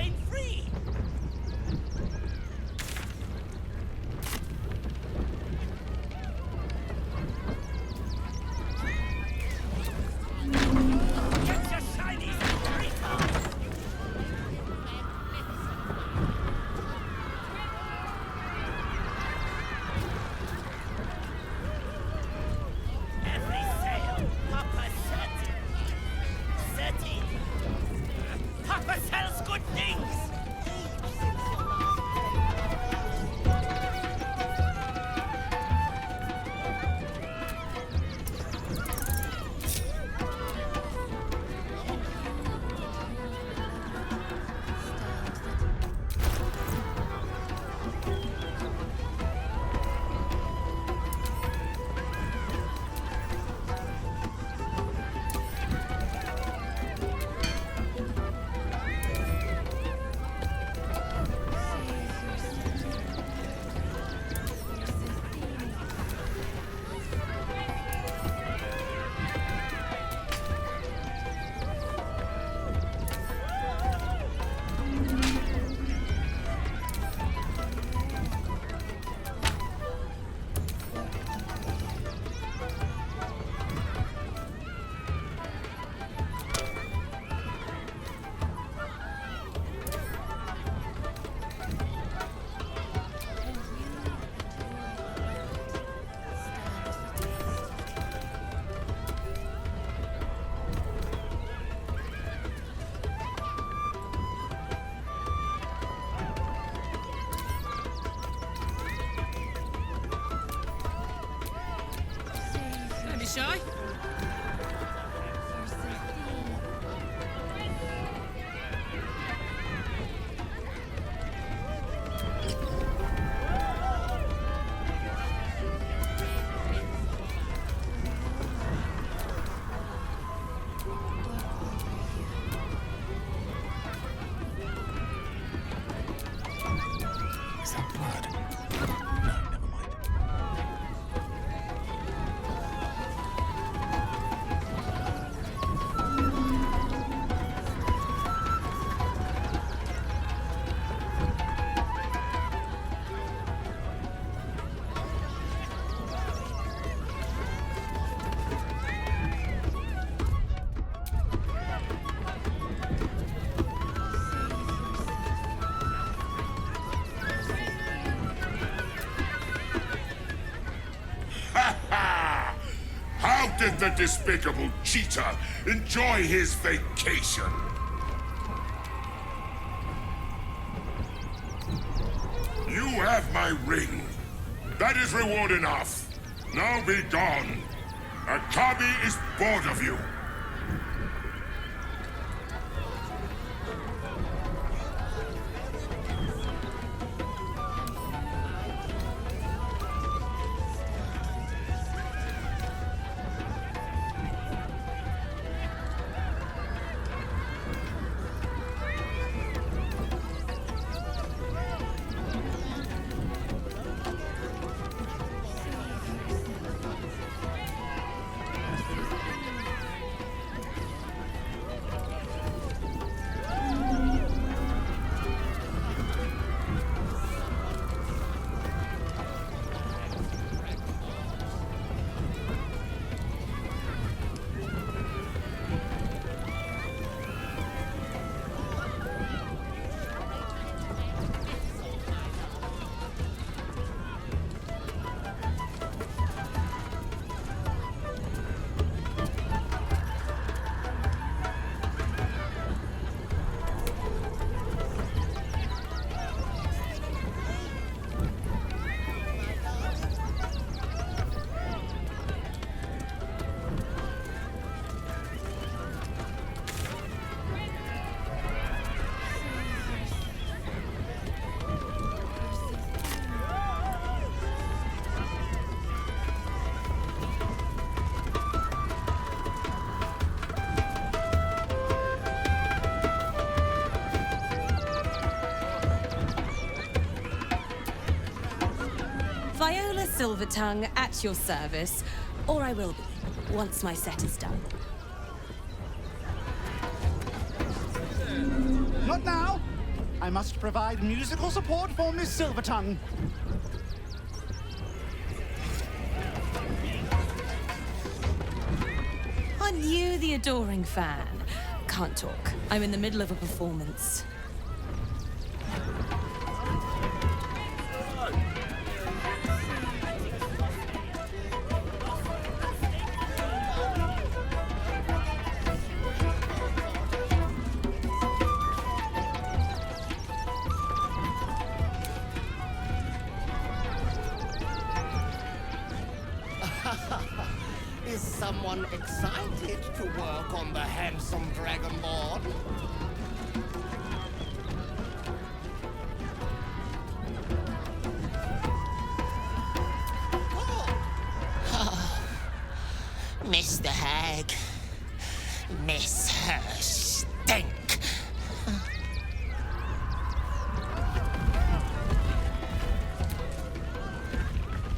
shine free! Get your shinies and recalls! Every sale, Papa certain. Papa sells good things! Don't be shy. Is that blood? No, never mind. How did the despicable cheater enjoy his vacation? You have my ring. That is reward enough. Now be gone. Akabi is bored of you. Viola Silvertongue at your service, or I will be, once my set is done. Not now! I must provide musical support for Miss Silvertongue. Aren't you the adoring fan? Can't talk. I'm in the middle of a performance. Is someone excited to work on the handsome dragonborn? Mr. Hag. Miss her stink.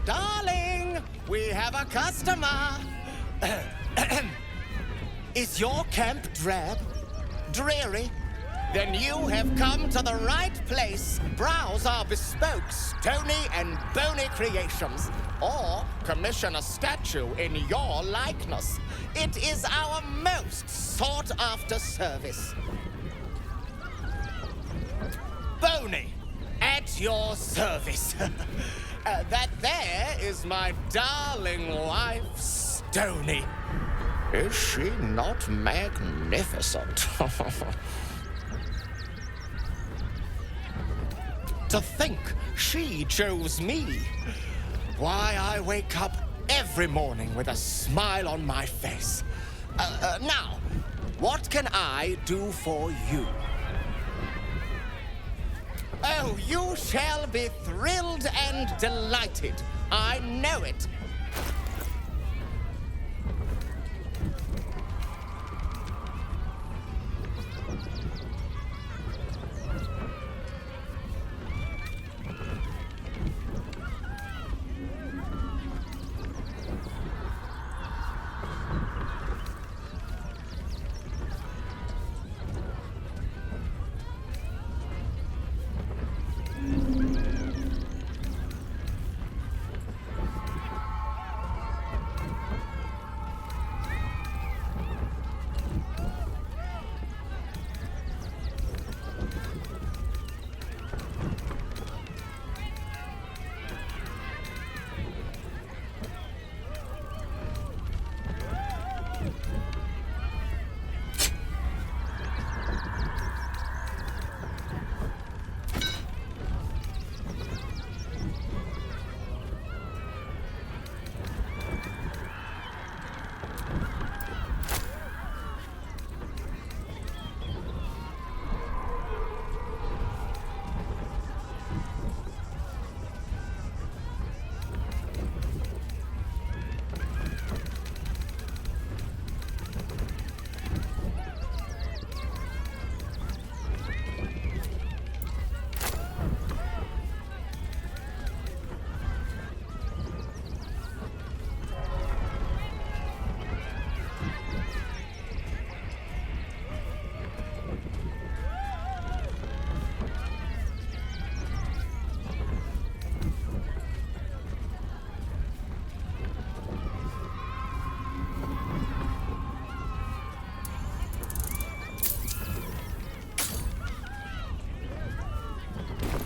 Darling, we have a customer. Is your camp drab? Dreary? Then you have come to the right place. Browse our bespoke, stony and bony creations. Or commission a statue in your likeness. It is our most sought-after service. Bony, at your service. That there is my darling wife, Stony. Is she not magnificent? To think she chose me. Why, I wake up every morning with a smile on my face. Now, what can I do for you? Oh, you shall be thrilled and delighted. I know it.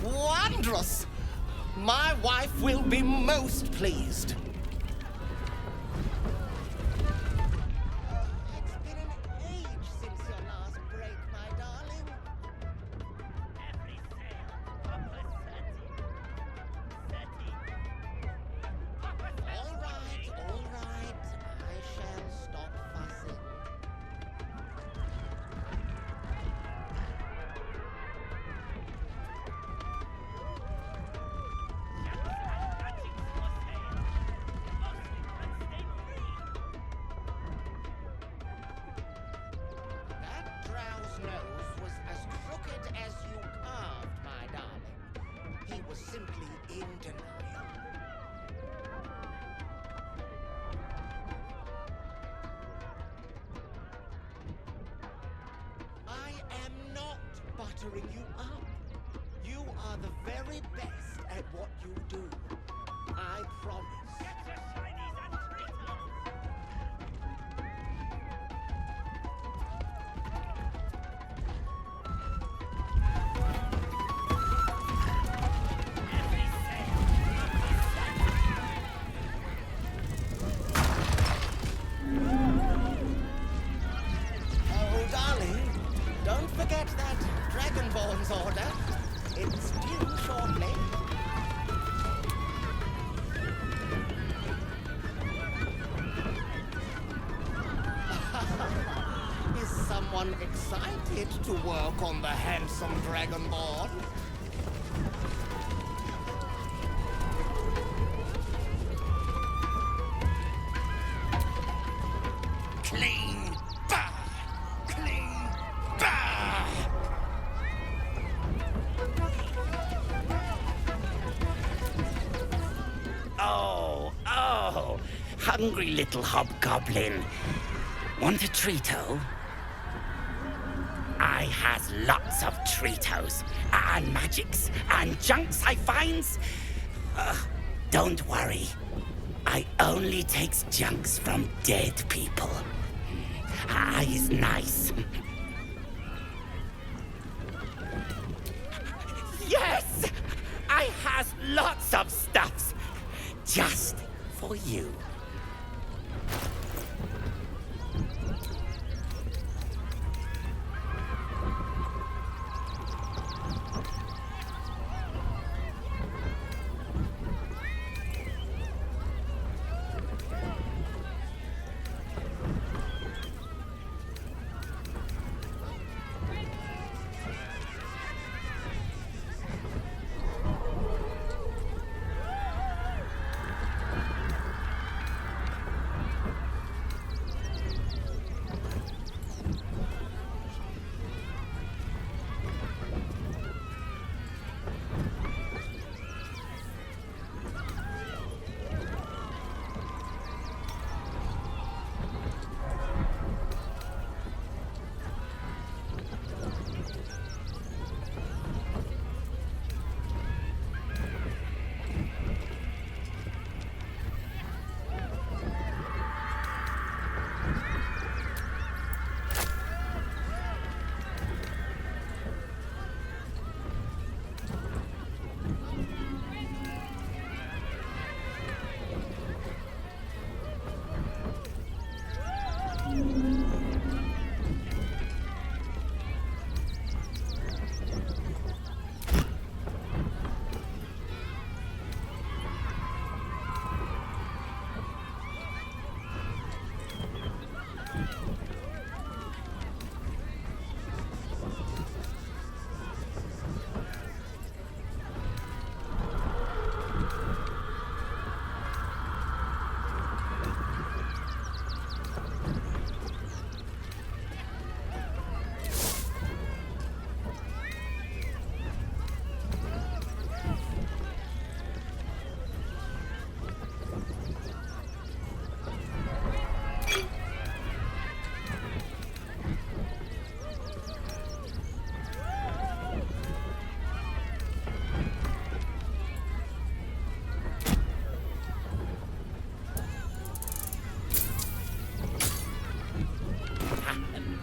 Wondrous! My wife will be most pleased. It's been an age since your last break, my darling. Every sale, Papa All right. I shall stop fussing. That drow's nose was as crooked as you carved, my darling. He was simply in denial. I am not buttering you up. are the very best at what you do. I promise. Get your shinies and treacle! Every sail Oh, darling, don't forget that Dragonborn's order. It's due shortly. Is someone excited to work on the handsome Dragonborn? clean! Bah! Clean! Bah! Oh, hungry little hobgoblin. Want a treato? I has lots of treatos, and magics, and junks I finds. Don't worry. I only takes junks from dead people. I is nice. Yes! I has lots of stuffs. Just for you.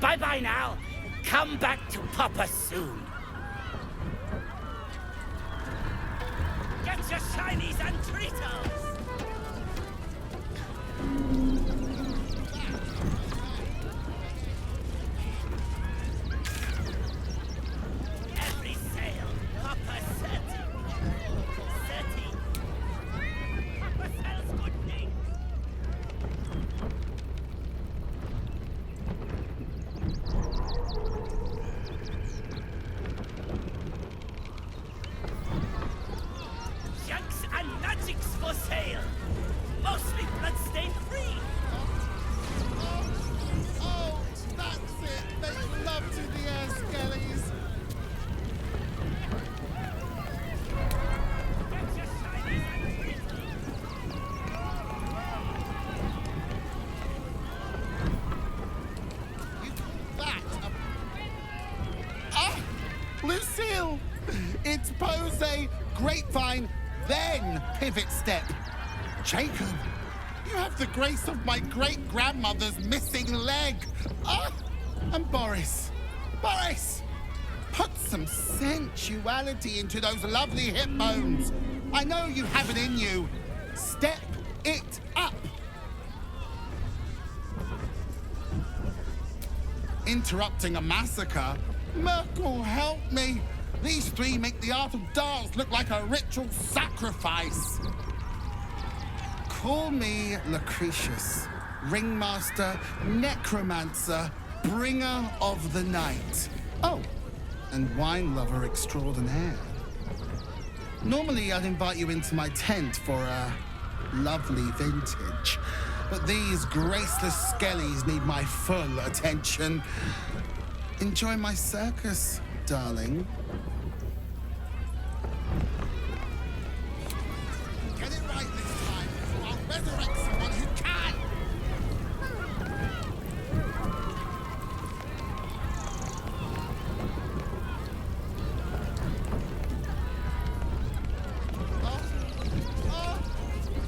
Bye-bye now. Come back to Papa soon. Get your shinies and treatos! Every sail, Papa setting. Setting. Papa sells good things. Junks and magics for sale. Mostly bloodstained free. Oh, that's it. Make love to the air skellies. Get your shinies and treatos. You call that a... Ah! Lucille! It's pose, grapevine, then pivot step. Jacob, you have the grace of my great-grandmother's missing leg. Ah! And Boris, put some sensuality into those lovely hip bones. I know you have it in you. Step it up. Interrupting a massacre? Merkel, help me. These three make the art of dance look like a ritual sacrifice. Call me Lucretius, ringmaster, necromancer, bringer of the night. Oh, and wine lover extraordinaire. Normally, I'd invite you into my tent for a lovely vintage, but these graceless skellies need my full attention. Enjoy my circus, darling. Get it right this time, or I'll resurrect someone who can!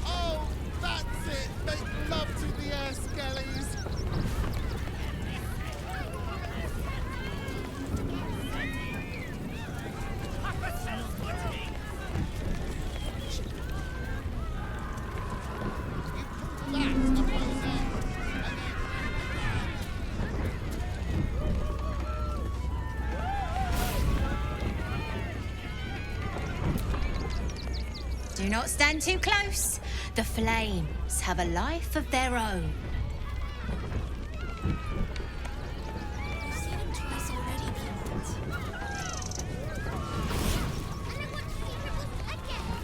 Oh, that's it! Make love to the air skellies! Do not stand too close. The flames have a life of their own. You've seen him twice already, Peanut. And I want to see him again.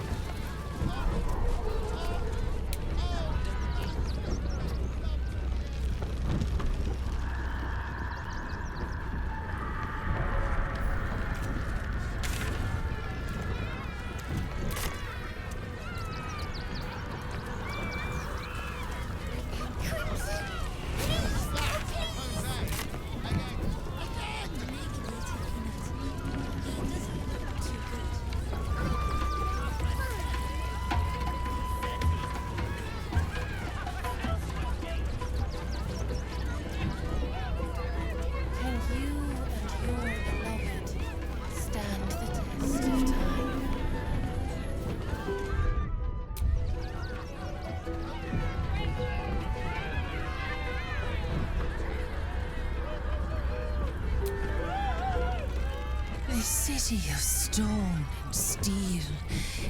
This city of stone and steel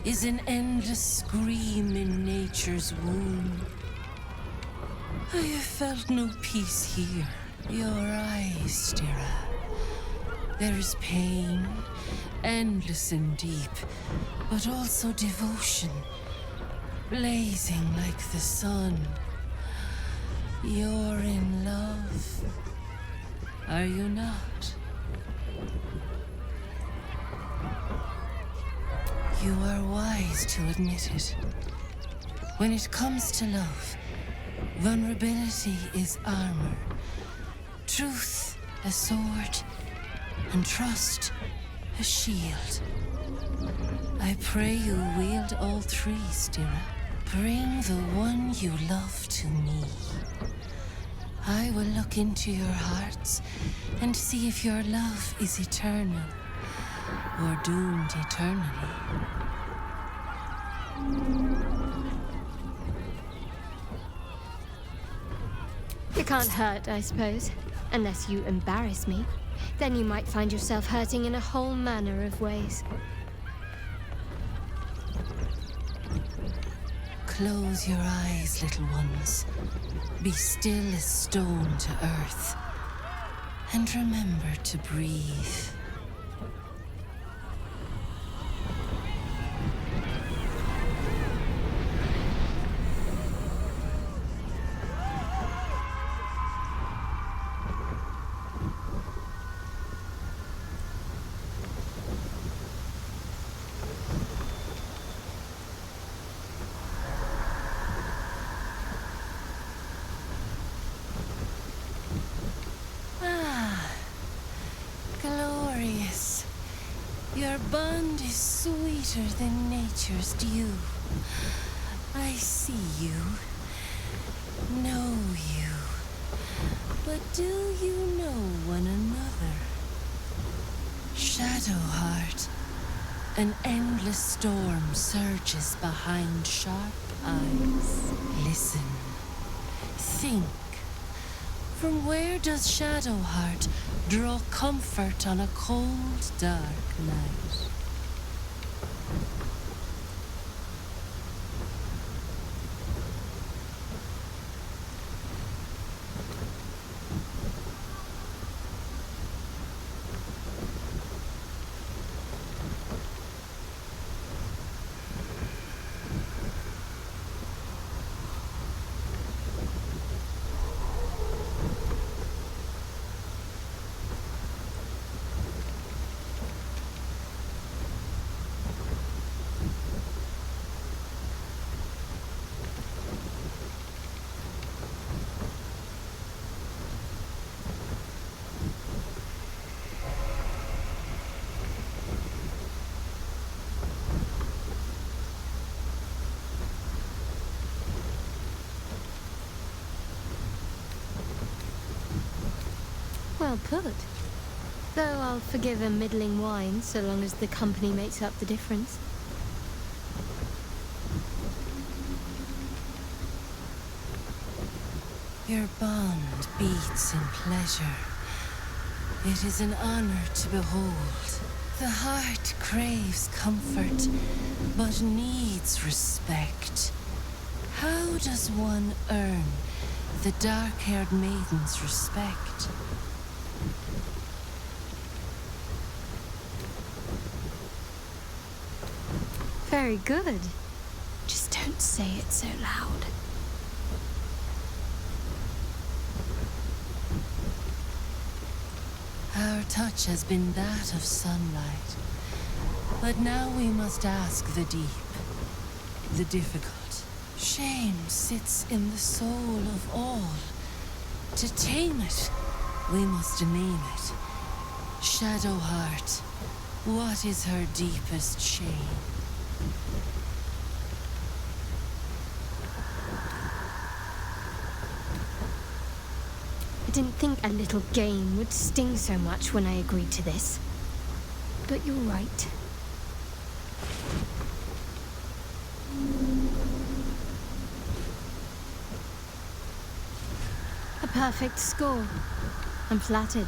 is an endless scream in nature's womb. I have felt no peace here. Your eyes, Stira. There is pain, endless and deep, but also devotion, blazing like the sun. You're in love, are you not? You are wise to admit it. When it comes to love, vulnerability is armor, truth a sword, and trust a shield. I pray you wield all three, Stira. Bring the one you love to me. I will look into your hearts and see if your love is eternal or doomed eternally. You can't hurt, I suppose. Unless you embarrass me. Then you might find yourself hurting in a whole manner of ways. Close your eyes, little ones. Be still as stone to earth. And remember to breathe. bond is sweeter than nature's dew. I see you, know you, but do you know one another? Shadowheart, an endless storm surges behind sharp eyes. Listen, think. From where does Shadowheart draw comfort on a cold, dark night? Well put. Though I'll forgive a middling wine so long as the company makes up the difference. Your bond beats in pleasure. It is an honor to behold. The heart craves comfort, but needs respect. How does one earn the dark-haired maiden's respect? Very good. Just don't say it so loud. Our touch has been that of sunlight. But now we must ask the deep, the difficult. Shame sits in the soul of all. To tame it, we must name it. Shadowheart, what is her deepest shame? I didn't think a little game would sting so much when I agreed to this. But you're right. A perfect score. I'm flattered.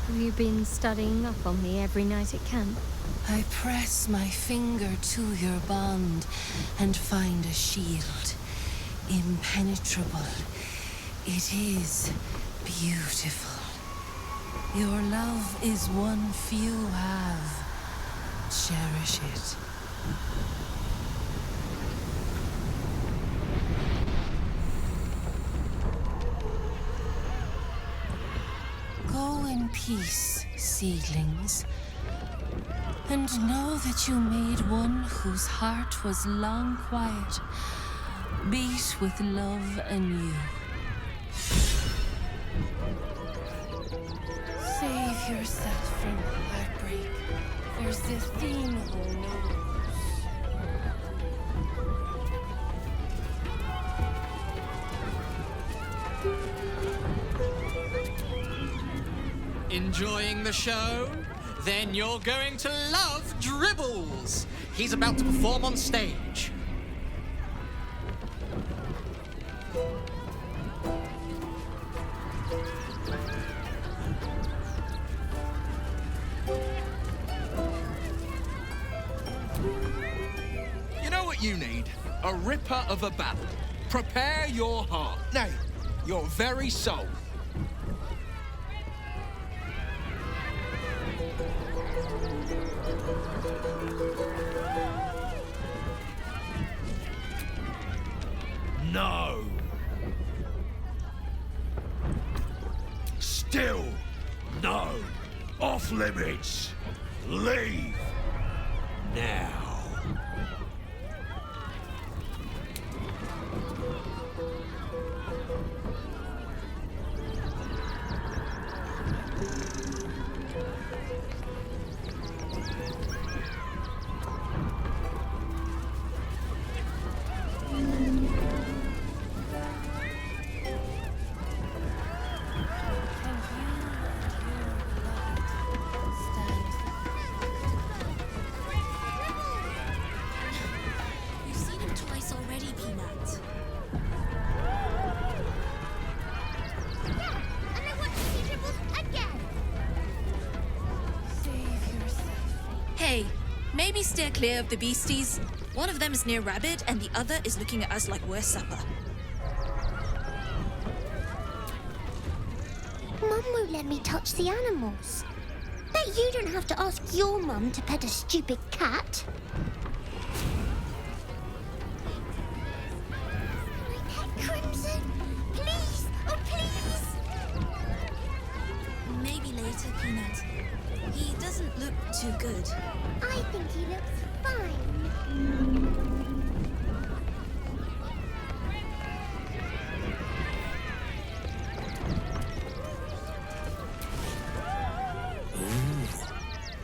Have you been studying up on me every night at camp? I press my finger to your bond and find a shield. Impenetrable. It is beautiful. Your love is one few have. Cherish it. Go in peace, seedlings, and know that you made one whose heart was long quiet, beat with love anew. Save yourself from heartbreak. There's this theme who knows. Enjoying the show? Then you're going to love Dribbles. He's about to perform on stage. You know what you need? A ripper of a ballad. Prepare your heart. Nay, your very soul. No. Still no. Off limits. Leave. Now. You've seen him twice already, Peanut. Yeah, and I want to see Dribbles again. Save yourself. Hey, maybe steer clear of the beasties. One of them is near Rabbit, and the other is looking at us like we're supper. Mum won't let me touch the animals. Bet you don't have to ask your mum to pet a stupid cat. Can I pet Crimson? Please! Oh, please! Maybe later, Peanut. He doesn't look too good. I think he looks fine.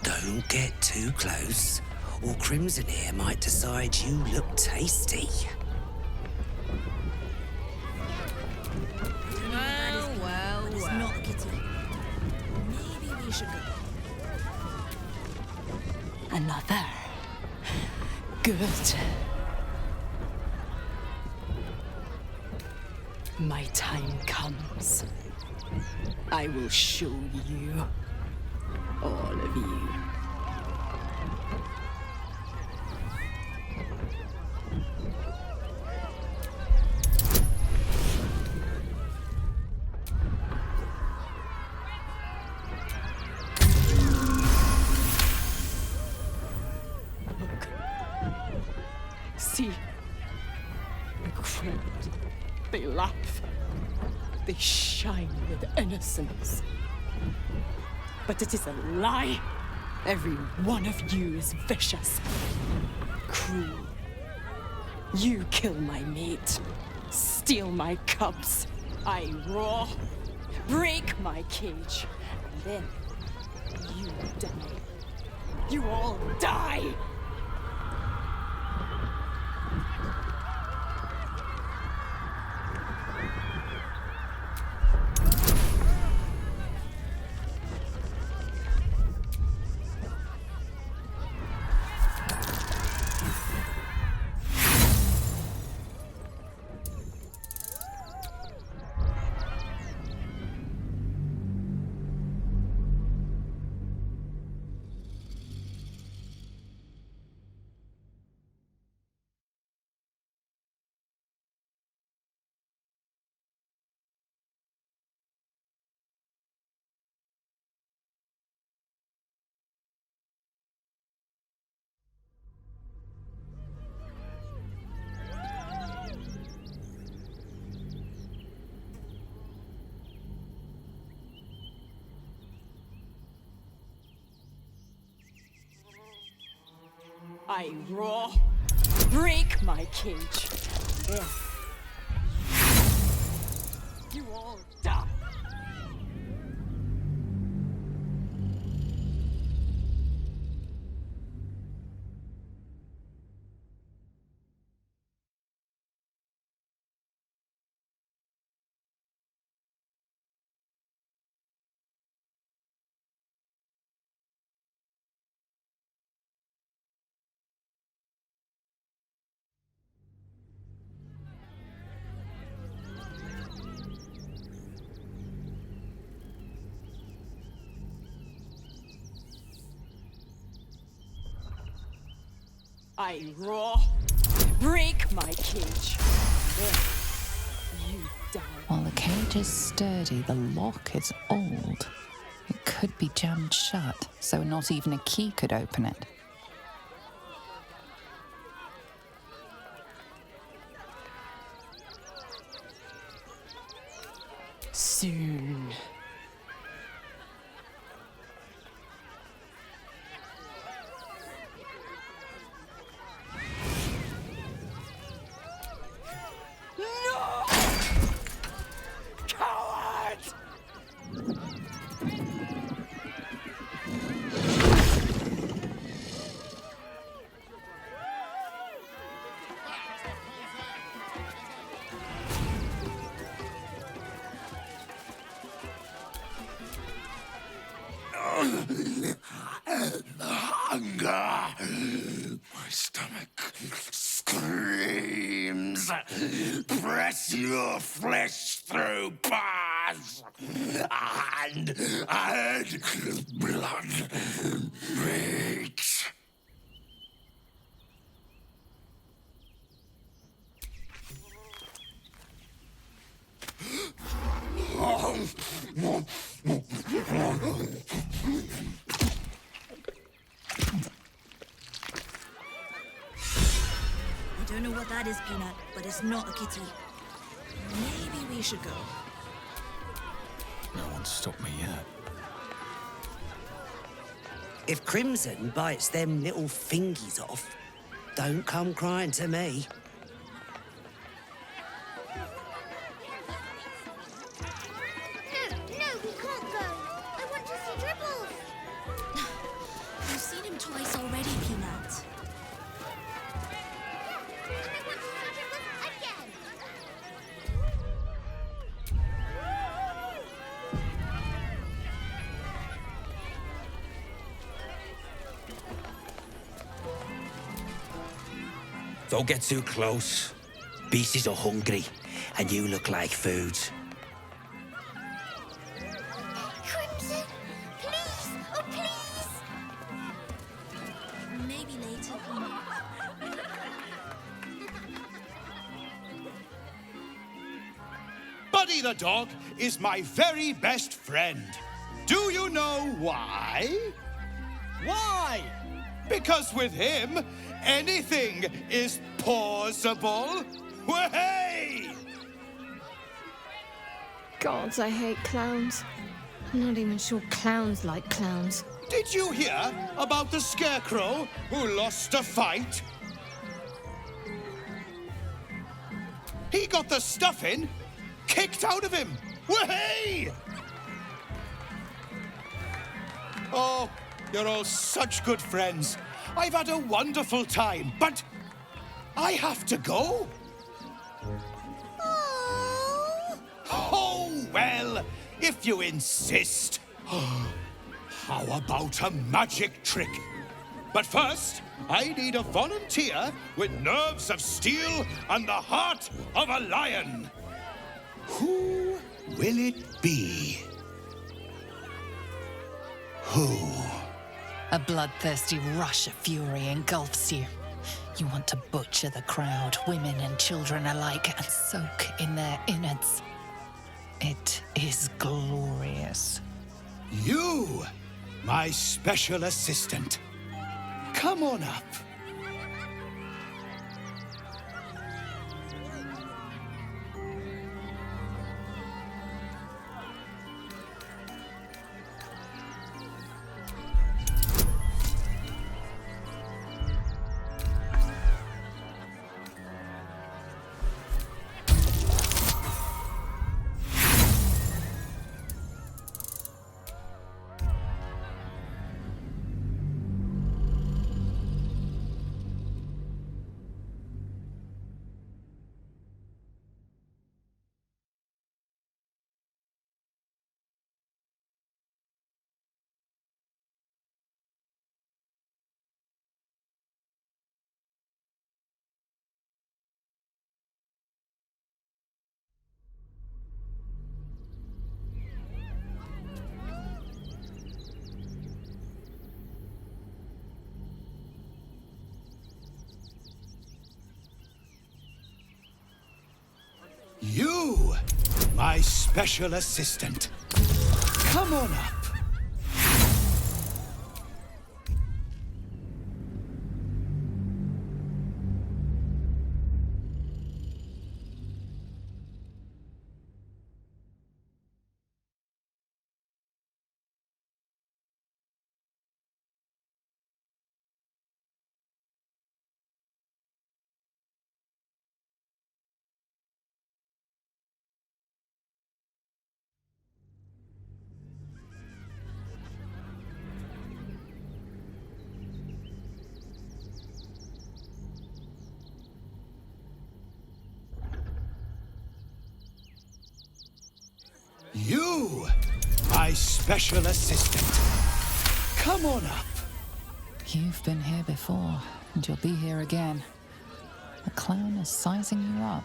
Don't get too close, or Crimson here might decide you look tasty. Well. It's not a kitty. Maybe we should go. Another. Good. My time comes. I will show you. All of you. Look. See. The crowd. They laugh. They shine with innocence. But it is a lie. Every one of you is vicious, cruel. You kill my mate, steal my cubs. I roar, break my cage, and then you die. You all die! I roar, break my cage. Then you all die. I roar, break my cage. Then you die. While the cage is sturdy, the lock is old. It could be jammed shut, so not even a key could open it. Soon. Hunger. My stomach screams. Press your flesh through bars. And blood beats. I don't know what that is, Peanut, but it's not a kitty. Maybe we should go. No one's stopped me yet. If Crimson bites them little fingies off, don't come crying to me. No, we can't go. I want to see Dribbles. You've seen him twice already, Peanut. And I want to see Dribbles again. Don't get too close. Beasties are hungry, and you look like food. Crimson, please, oh please. Maybe later, Peanut. Buddy the dog is my very best friend. Do you know why? Why? Because with him, anything is possible. Way! Gods, I hate clowns. I'm not even sure clowns like clowns. Did you hear about the scarecrow who lost a fight? He got the stuffing kicked out of him. Way! Oh, you're all such good friends. I've had a wonderful time, but I have to go. Oh, well, if you insist. How about a magic trick? But first, I need a volunteer with nerves of steel and the heart of a lion. Who will it be? Who? A bloodthirsty rush of fury engulfs you. You want to butcher the crowd, women and children alike, and soak in their innards. It is glorious. You, my special assistant. Come on up. You, my special assistant. Come on up. You, my special assistant. Come on up. You've been here before, and you'll be here again. The clown is sizing you up,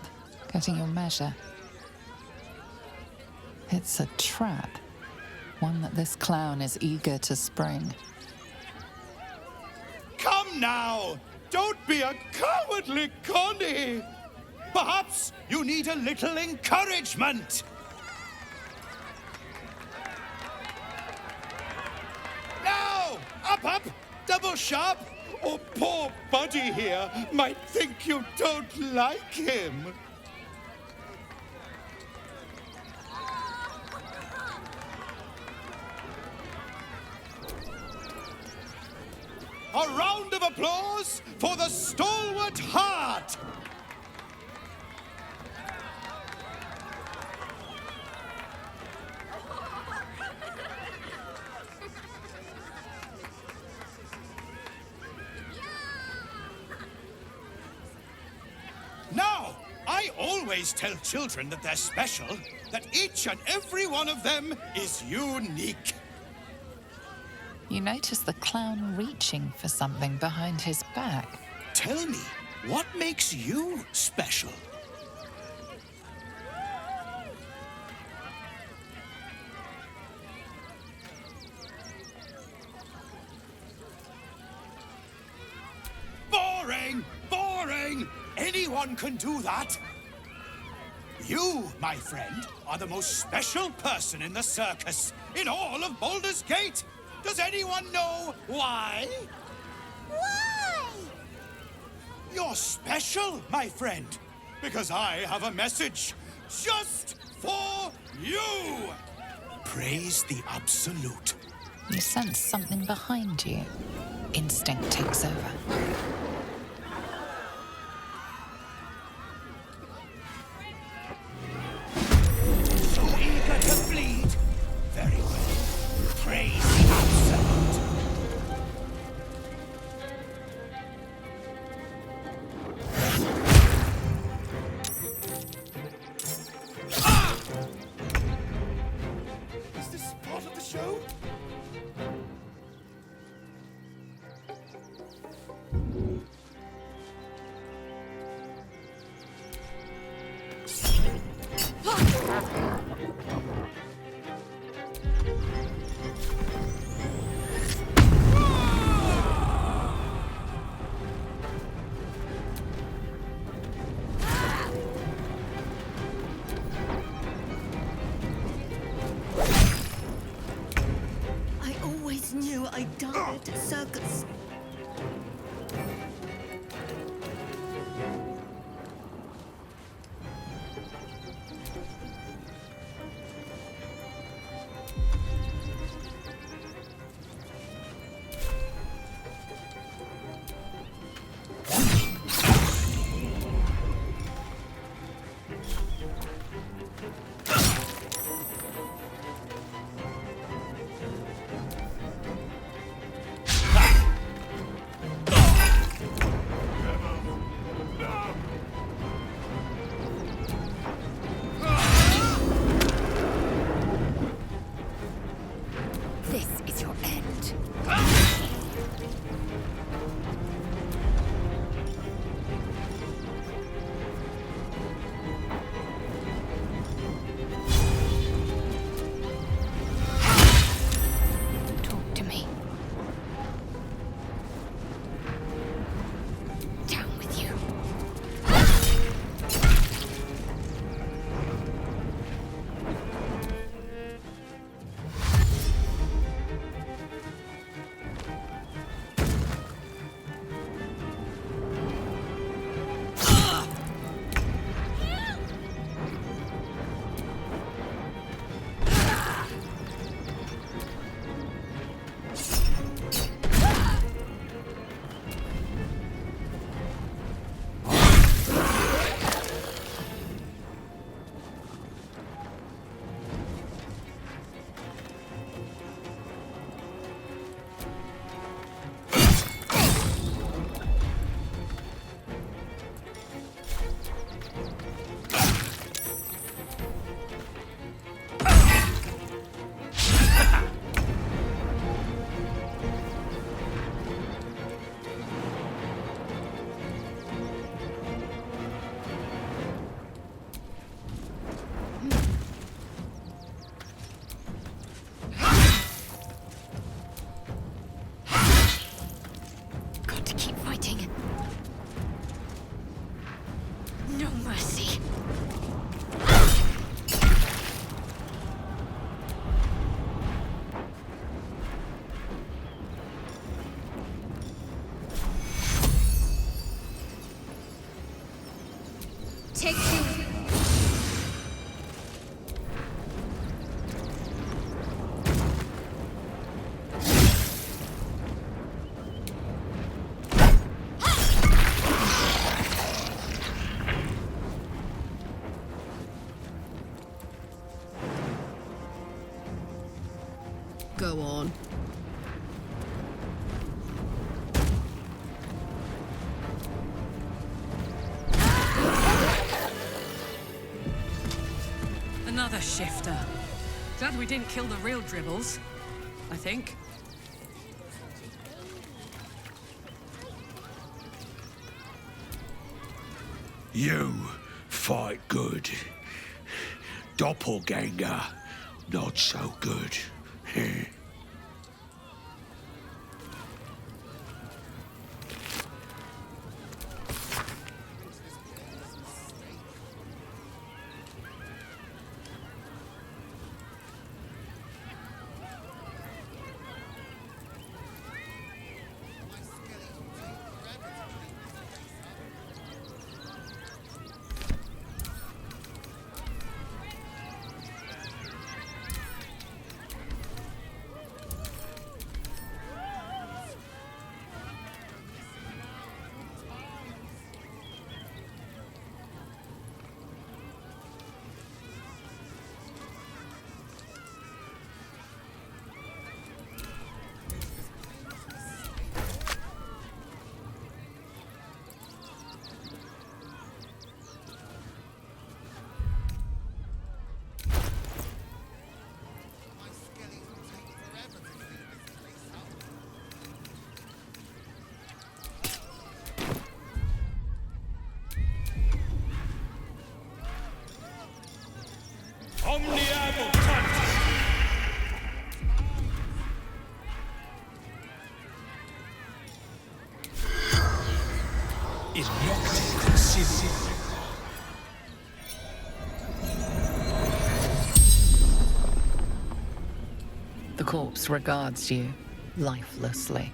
getting your measure. It's a trap, one that this clown is eager to spring. Come now! Don't be a cowardly Connie! Perhaps you need a little encouragement! Now! Up! Double sharp! Or poor Buddy here might think you don't like him. A round of applause for the stalwart heart! Now, I always tell children that they're special, that each and every one of them is unique. You notice the clown reaching for something behind his back. Tell me, what makes you special? Boring! Anyone can do that. You, my friend, are the most special person in the circus, in all of Baldur's Gate. Does anyone know why? Why? You're special, my friend, because I have a message just for you. Praise the Absolute. You sense something behind you. Instinct takes over. So eager to bleed? Very well. Praise the Absolute. Ah! Is this part of the show? I always knew I'd die at a circus. This is your end. Talk to me. Down with you. Another shifter. Glad we didn't kill the real dribbles, I think. You fight good. Doppelganger, not so good. The corpse regards you lifelessly.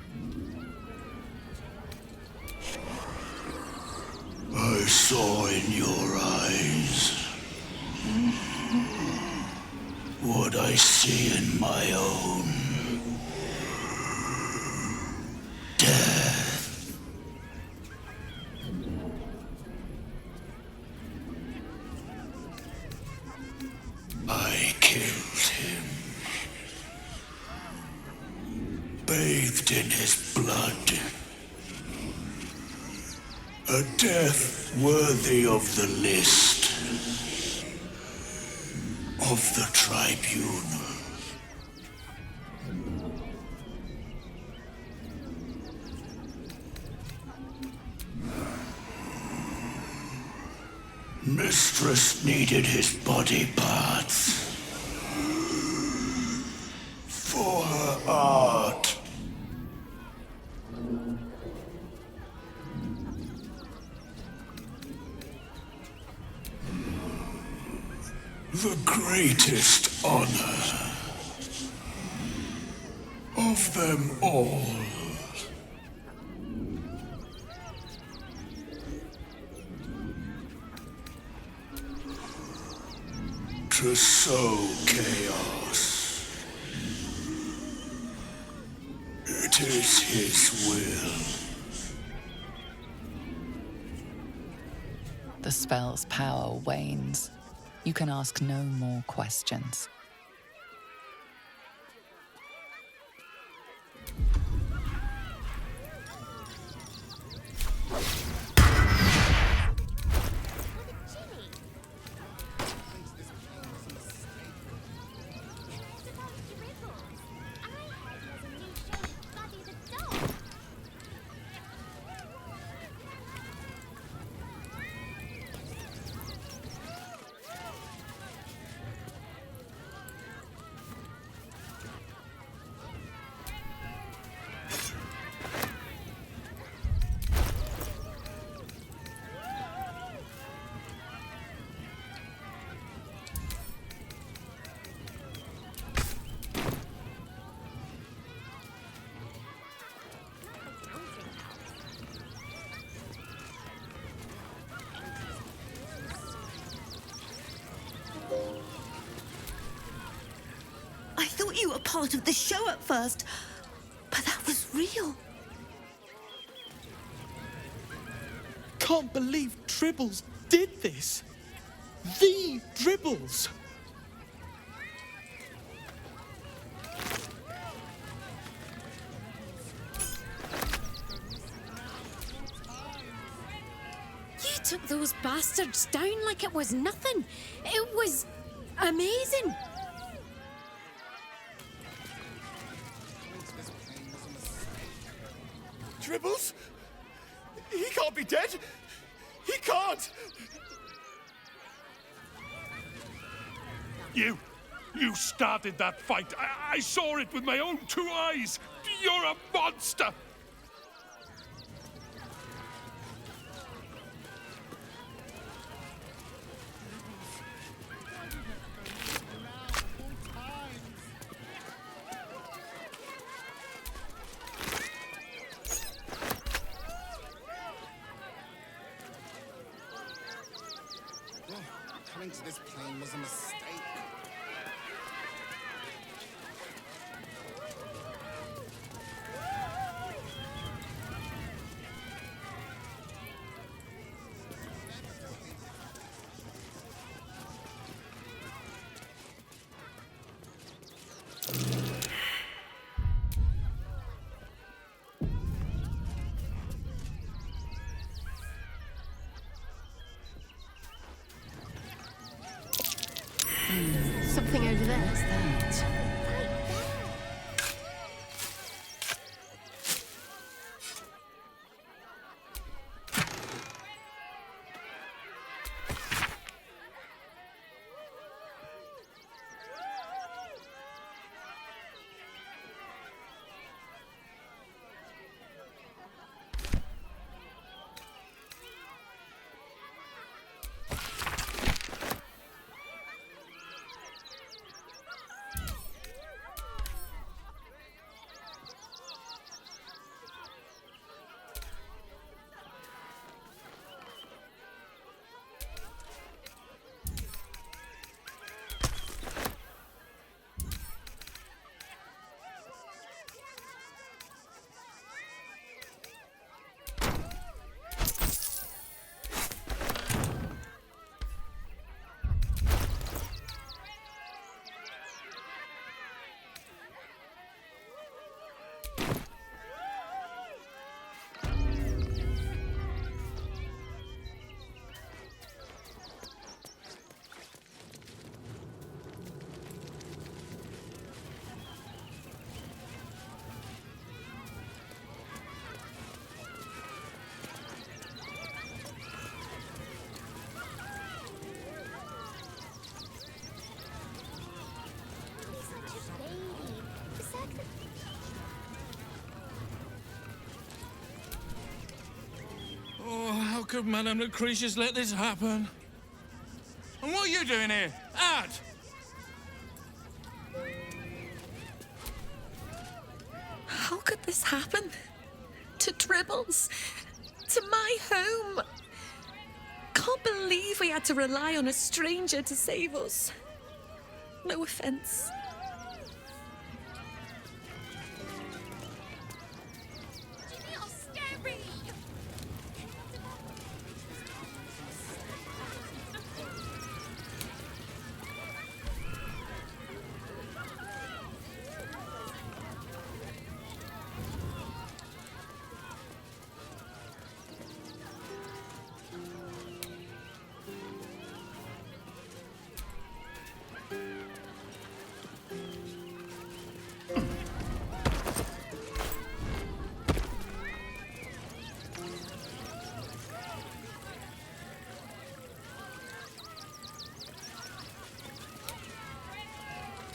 I saw in your eyes what I see in my own. Death. I killed him. Bathed in his blood. A death worthy of the list. Of the tribunal. Mistress needed his body parts. For her art. The greatest honor of them all. To sow chaos. It is his will. The spell's power wanes. You can ask no more questions. I thought you were part of the show at first, but that was real. Can't believe Dribbles did this. The Dribbles. took those bastards down like it was nothing. It was amazing. Dribbles? He can't be dead! He can't! You started that fight. I saw it with my own 2 eyes. You're a monster! Coming to this plane was a mistake. Something over there. What's that? Oh, how could Madame Lucretius let this happen? And what are you doing here? Ad! How could this happen? To Dribbles? To my home? Can't believe we had to rely on a stranger to save us. No offense.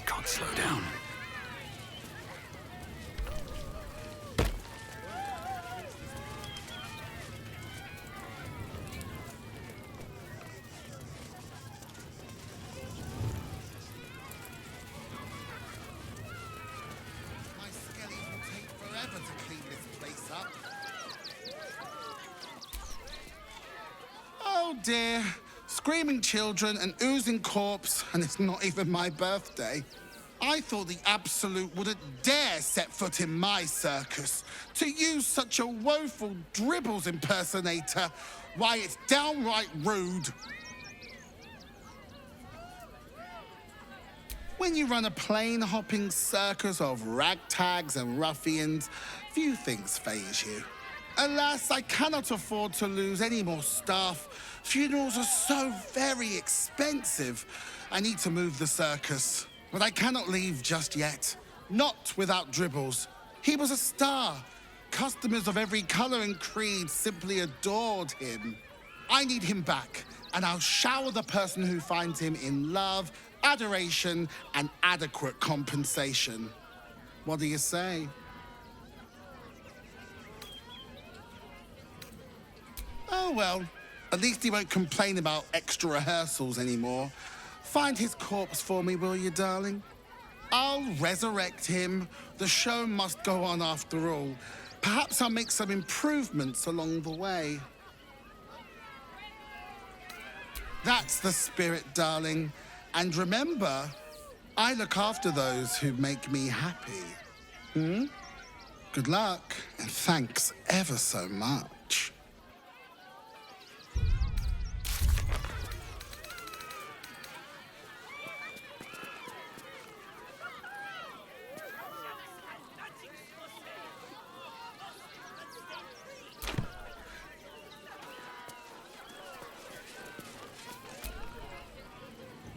Can't slow down. My skellies will take forever to clean this place up. Oh dear. Screaming children, an oozing corpse, and it's not even my birthday. I thought the Absolute wouldn't dare set foot in my circus. To use such a woeful Dribbles impersonator, why, it's downright rude. When you run a plain-hopping circus of ragtags and ruffians, few things faze you. Alas, I cannot afford to lose any more staff. Funerals are so very expensive. I need to move the circus. But I cannot leave just yet. Not without Dribbles. He was a star. Customers of every color and creed simply adored him. I need him back, and I'll shower the person who finds him in love, adoration, and adequate compensation. What do you say? Oh well, at least he won't complain about extra rehearsals anymore. Find his corpse for me, will you, darling? I'll resurrect him. The show must go on after all. Perhaps I'll make some improvements along the way. That's the spirit, darling. And remember, I look after those who make me happy. Good luck, and thanks ever so much.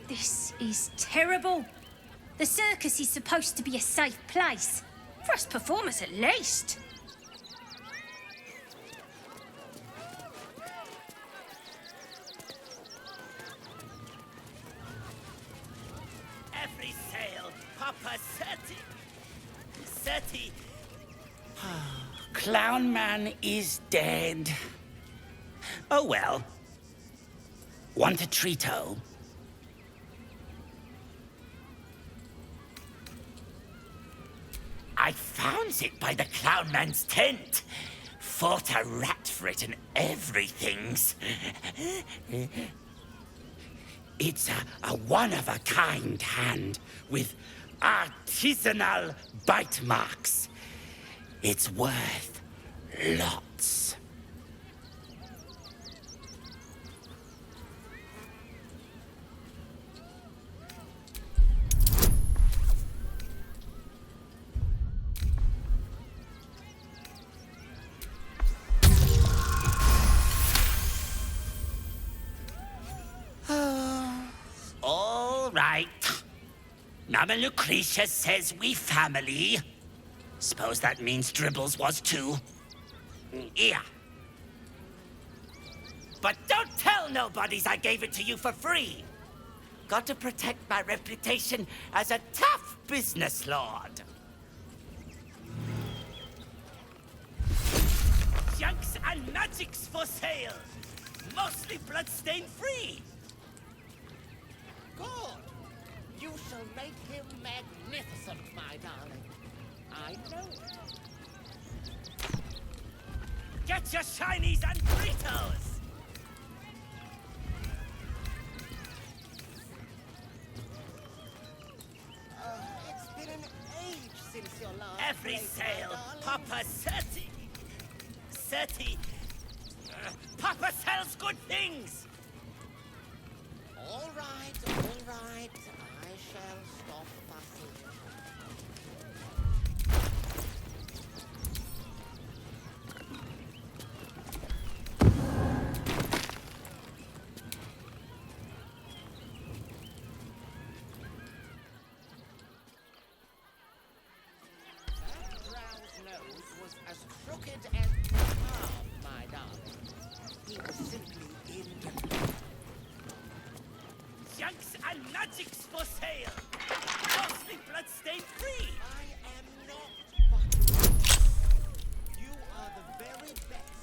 This is terrible. The circus is supposed to be a safe place. For us performers, at least. Every sail, Papa Seti. Seti. Clown Man is dead. Oh well. Want a treato? I found it by the Clown Man's tent. Fought a rat for it and everything's. It's a one-of-a-kind hand with artisanal bite marks. It's worth lots. All right. Mama Lucretia says we family. Suppose that means Dribbles was too. Yeah. But don't tell nobodies I gave it to you for free. Got to protect my reputation as a tough business lord. Junks and magics for sale. Mostly bloodstained free. Good. You shall make him magnificent, my darling. I know it. Get your shinies and Fritos! It's been an age since your last Every place, my sale, darling. Papa Seti. Seti. Papa sells good things. All right, all right. I shall stop fussing. That drow's nose was as crooked as your arm, my darling. He was simply in. Junks and magics for sale. Mostly bloodstained free. I am not but you are the very best.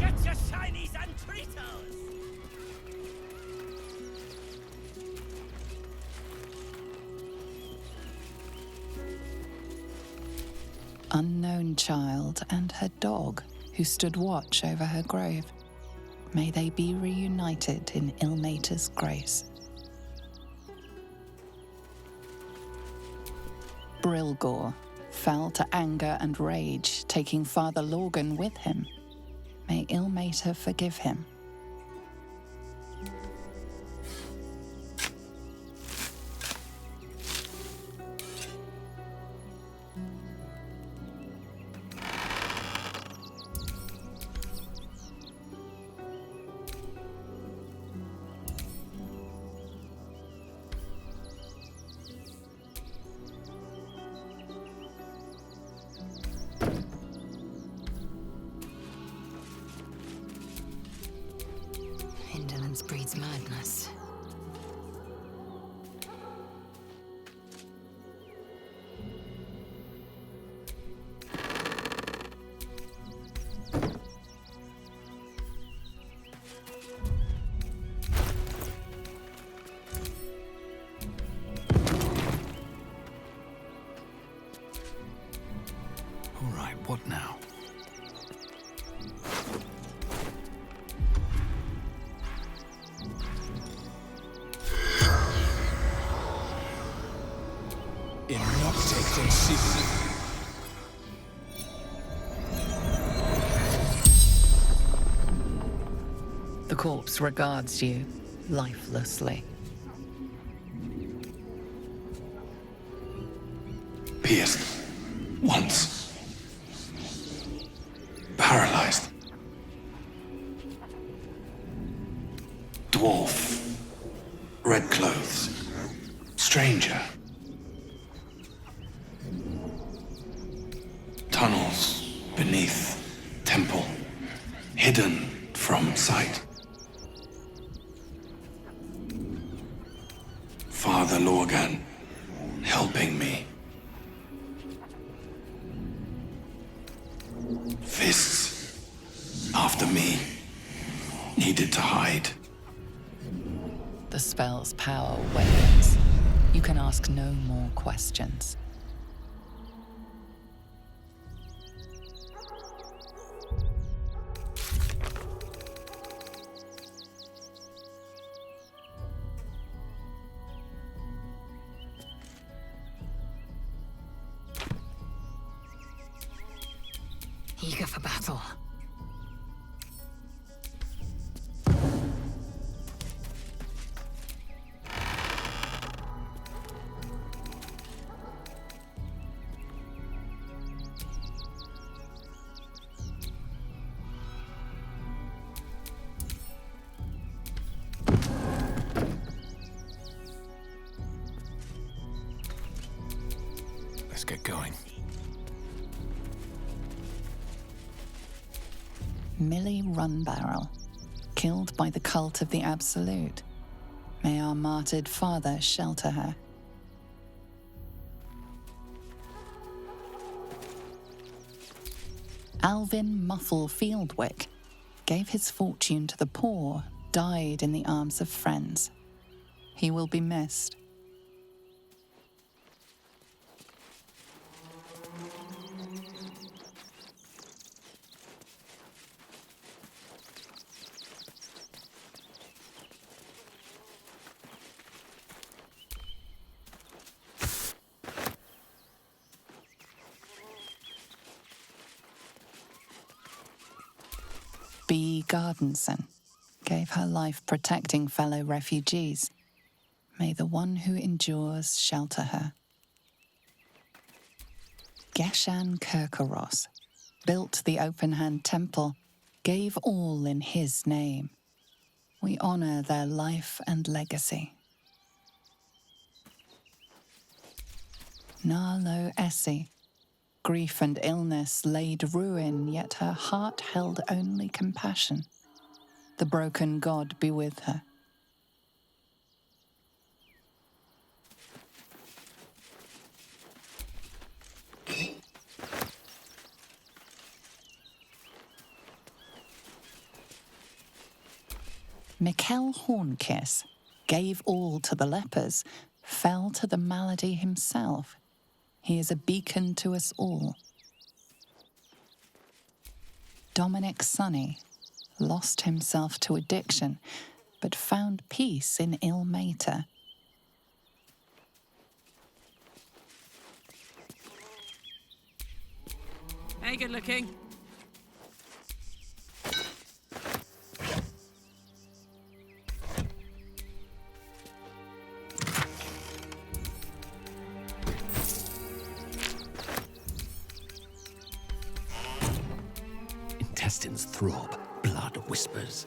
Get your shinies and Fritos. Unknown child and her dog who stood watch over her grave. May they be reunited in Ilmater's grace. Brilgor fell to anger and rage, taking Father Lorgan with him. May Ilmater forgive him. breeds madness. All right, what now? In Nocte Concede. The corpse regards you lifelessly. Pierced. Once. Paralyzed. Dwarf. Red clothes. Stranger. Tunnels beneath temple. Hidden from sight. Father Lorgan helping me. Fists after me. Needed to hide. The spell's power wanes. You can ask no more questions. Eager for battle. Let's get going. Millie Runbarrel, killed by the cult of the Absolute. May our martyred father shelter her. Alvin Muffle Fieldwick gave his fortune to the poor, died in the arms of friends. He will be missed. B. Gardenson gave her life protecting fellow refugees. May the one who endures shelter her. Geshan Kirkaros built the open-hand temple, gave all in his name. We honor their life and legacy. Narlo Essie. Grief and illness laid ruin, yet her heart held only compassion. The broken God be with her. Mikkel Hornkiss gave all to the lepers, fell to the malady himself. He is a beacon to us all. Dominic Sonny lost himself to addiction, but found peace in Ilmater. Hey, good looking. Intestines throb, blood whispers.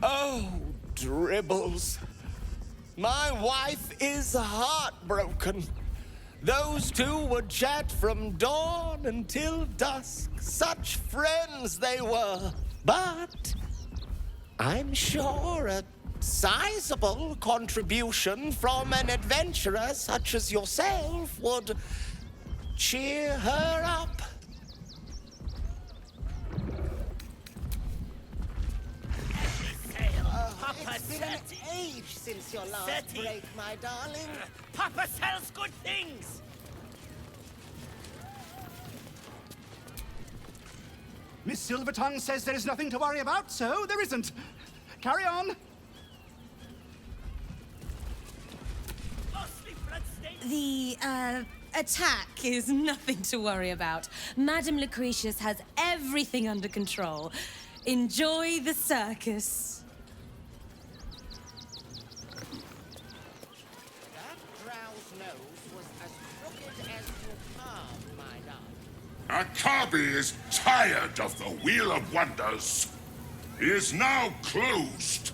Oh, Dribbles. My wife is heartbroken. Those two would chat from dawn until dusk. Such friends they were. But I'm sure a sizable contribution from an adventurer such as yourself would cheer her up. Papa It's been an age since your last break, my darling. Papa sells good things. Miss Silvertongue says there is nothing to worry about, so there isn't. Carry on. The, attack is nothing to worry about. Madame Lucretius has everything under control. Enjoy the circus. That drow's nose was as crooked as your palm, my darling. Akabi is tired of the Wheel of Wonders. He is now closed.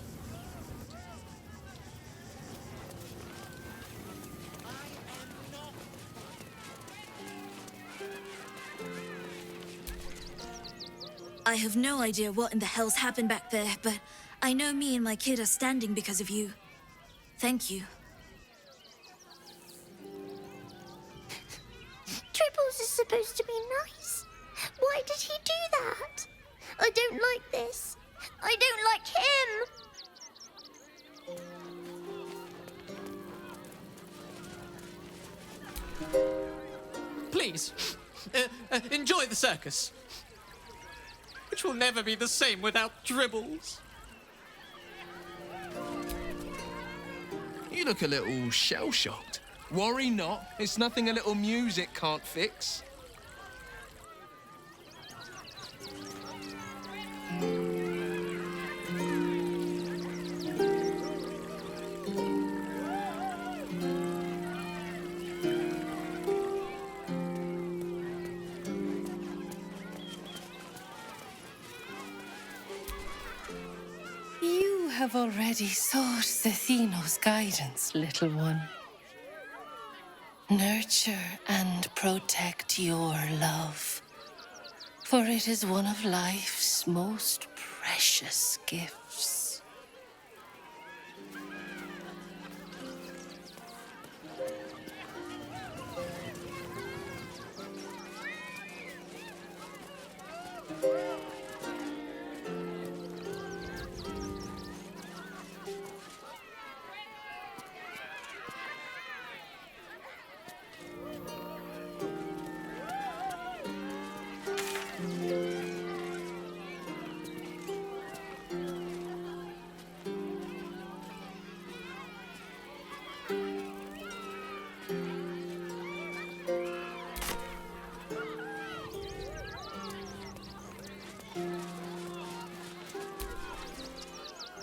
I have no idea what in the hell's happened back there, but I know me and my kid are standing because of you. Thank you. Tribbles is supposed to be nice. Why did he do that? I don't like this. I don't like him. Please, enjoy the circus. Which will never be the same without Dribbles. You look a little shell-shocked. Worry not. It's nothing a little music can't fix. You have already sought Zethino's guidance, little one. Nurture and protect your love, for it is one of life's most precious gifts.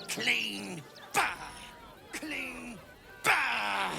Clean, bah! Clean, bah!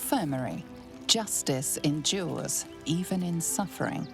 infirmary. Justice endures, even in suffering.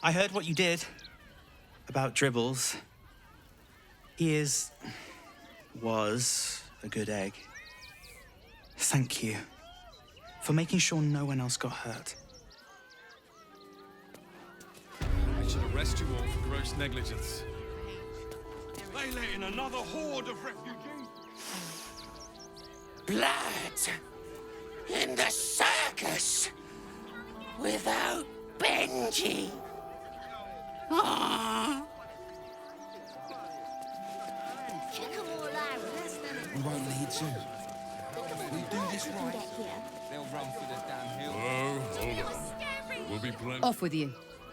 I heard what you did about Dribbles. He was a good egg. Thank you for making sure no one else got hurt. I should arrest you all for gross negligence. They let in another horde of refugees. Blood in the circus without Benji. Aww. We won't need to. If we do this right, they'll run for the damn hill. Oh, hold on. We'll be plenty. Off with you.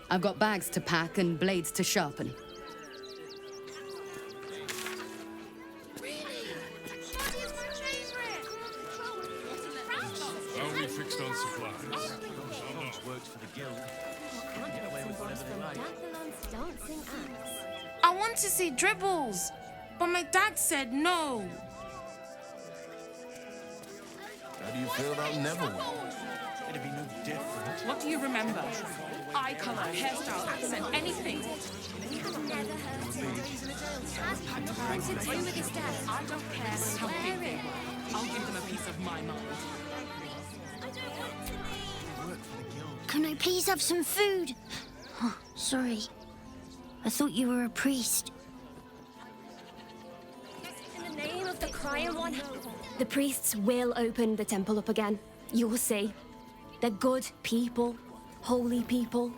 I've got bags to pack and blades to sharpen. How are we fixed on supplies? How much works for the guild? Get away with whatever they like. I want to see Dribbles, but my dad said no. How do you feel about Neverwhere? It'd be no different. What do you remember? Eye color, hairstyle, accent, anything. I don't care how big they are. I'll give them a piece of my mind. Can I please have some food? Oh, sorry. I thought you were a priest. In the name of the Crying One, the priests will open the temple up again. You will see. They're good people, holy people.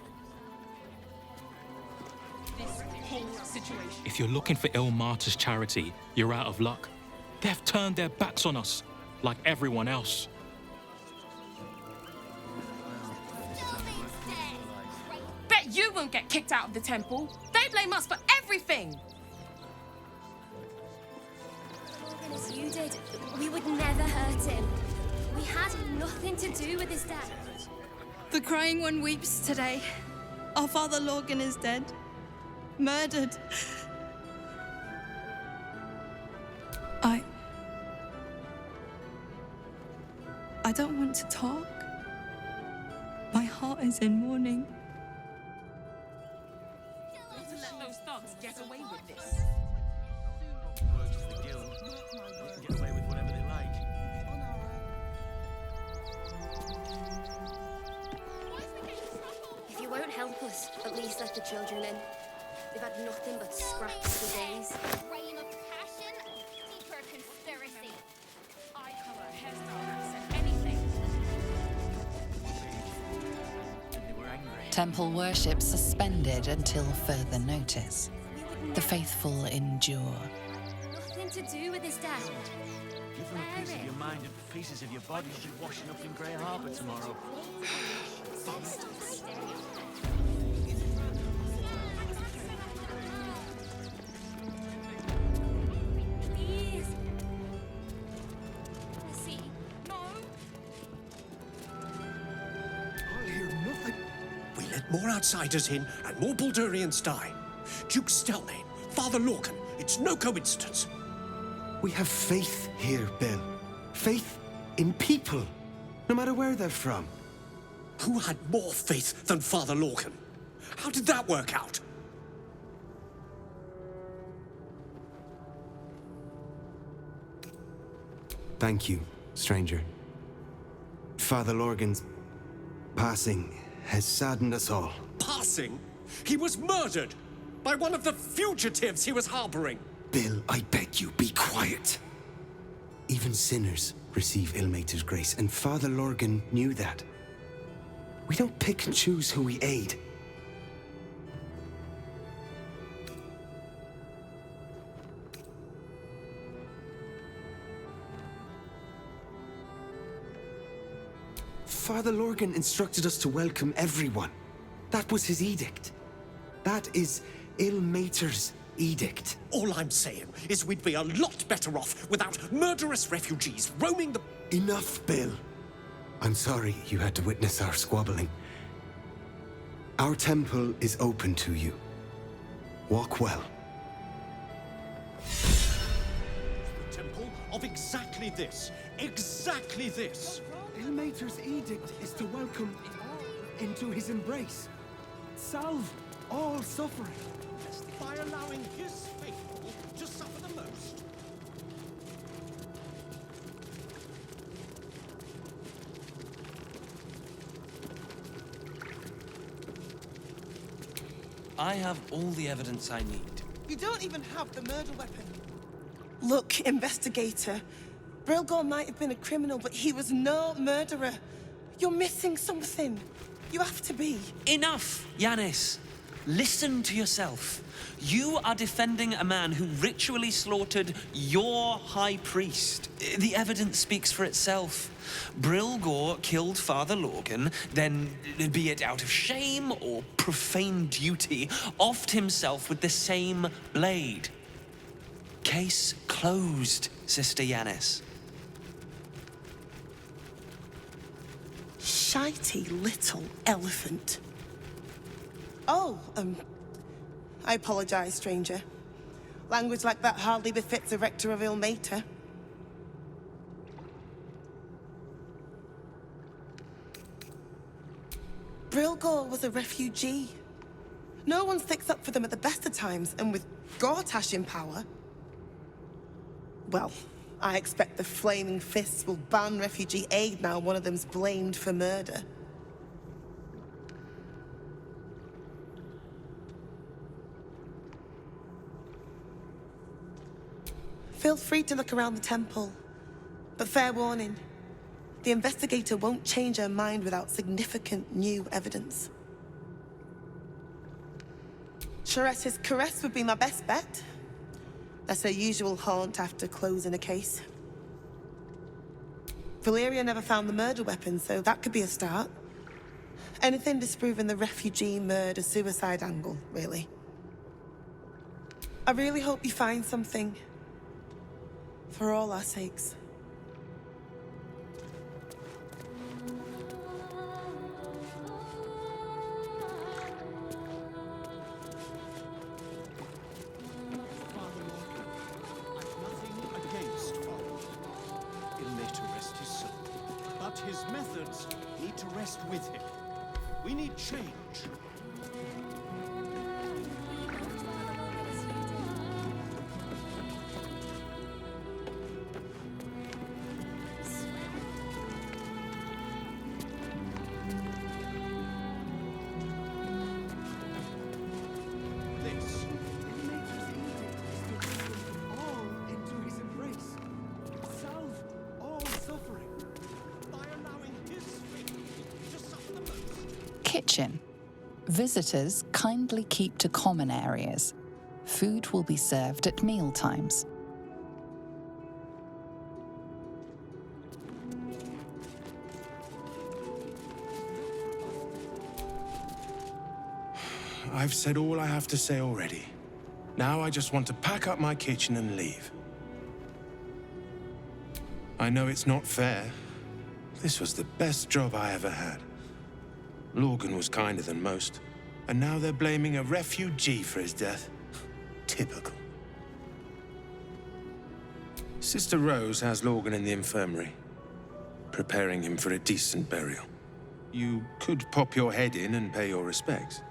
This whole situation. If you're looking for Ilmater's charity, you're out of luck. They've turned their backs on us, like everyone else. Bet you won't get kicked out of the temple. They blame us for everything. As you did, we would never hurt him. We had nothing to do with his death. The Crying One weeps today. Our father Lorgan is dead. Murdered. I don't want to talk. My heart is in mourning. Not to let those thugs get away with this. Works for the guild. They can get away with whatever they like. If you won't help us, at least let the children in. They've had nothing but scraps for days. Reign of passion, deeper conspiracy. Eye color, hairstyle, accent, anything. They were angry. Temple worship suspended until further notice. The faithful endure. Nothing to do with his death. Give them a piece of your mind and pieces of your body as you're washing up in Grey Harbour tomorrow. Please. See, no. I hear nothing. We let more outsiders in and more Baldurians die. Duke Stelmane, Father Lorcan, it's no coincidence. We have faith here, Bill. Faith in people, no matter where they're from. Who had more faith than Father Lorcan? How did that work out? Thank you, stranger. Father Lorgan's passing has saddened us all. Passing? He was murdered by one of the fugitives he was harboring. Bill, I beg you, be quiet. Even sinners receive Ilmater's grace, and Father Lorgan knew that. We don't pick and choose who we aid. Father Lorgan instructed us to welcome everyone. That was his edict. That is Ilmater's edict. All I'm saying is we'd be a lot better off without murderous refugees roaming the... Enough, Bill. I'm sorry you had to witness our squabbling. Our temple is open to you. Walk well. The temple of exactly this. Exactly this. Ilmater's edict is to welcome into his embrace. Salve all suffering. By allowing his faithful to suffer the most. I have all the evidence I need. You don't even have the murder weapon. Look, investigator. Brilgor might have been a criminal, but he was no murderer. You're missing something. You have to be. Enough, Yanis. Listen to yourself. You are defending a man who ritually slaughtered your high priest. The evidence speaks for itself. Brilgor killed Father Lorgan, then, be it out of shame or profane duty, offed himself with the same blade. Case closed, Sister Yanis. Shitey little elephant. Oh, I apologize, stranger. Language like that hardly befits a rector of Ilmater. Brilgor was a refugee. No one sticks up for them at the best of times, and with Gortash in power... Well, I expect the Flaming Fists will ban refugee aid now one of them's blamed for murder. Feel free to look around the temple. But fair warning, the investigator won't change her mind without significant new evidence. Charette's caress would be my best bet. That's her usual haunt after closing a case. Valeria never found the murder weapon, so that could be a start. Anything disproving the refugee murder-suicide angle, really. I really hope you find something. For all our sakes. His methods need to rest with him. We need change. This. Ilmater's edict is to welcome all into his embrace. Salve all suffering. Kitchen. Visitors kindly keep to common areas. Food will be served at meal times. I've said all I have to say already. Now I just want to pack up my kitchen and leave. I know it's not fair. This was the best job I ever had. Lorgan was kinder than most, and now they're blaming a refugee for his death. Typical. Sister Rose has Lorgan in the infirmary, preparing him for a decent burial. You could pop your head in and pay your respects.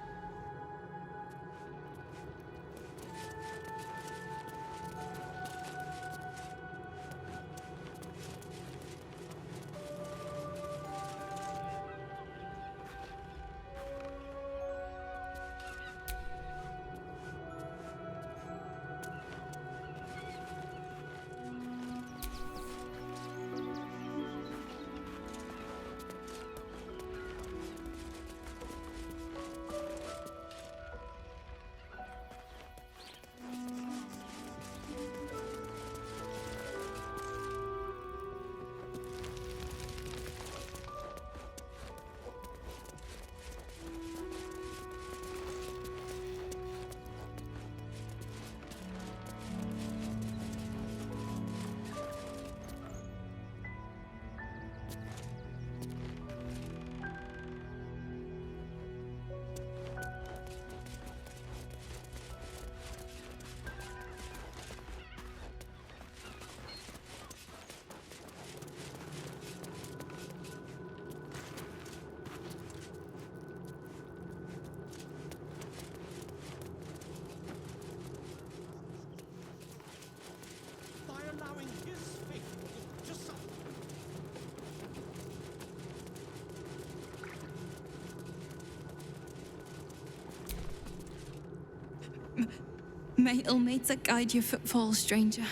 May Ilmater guide your footfalls, stranger.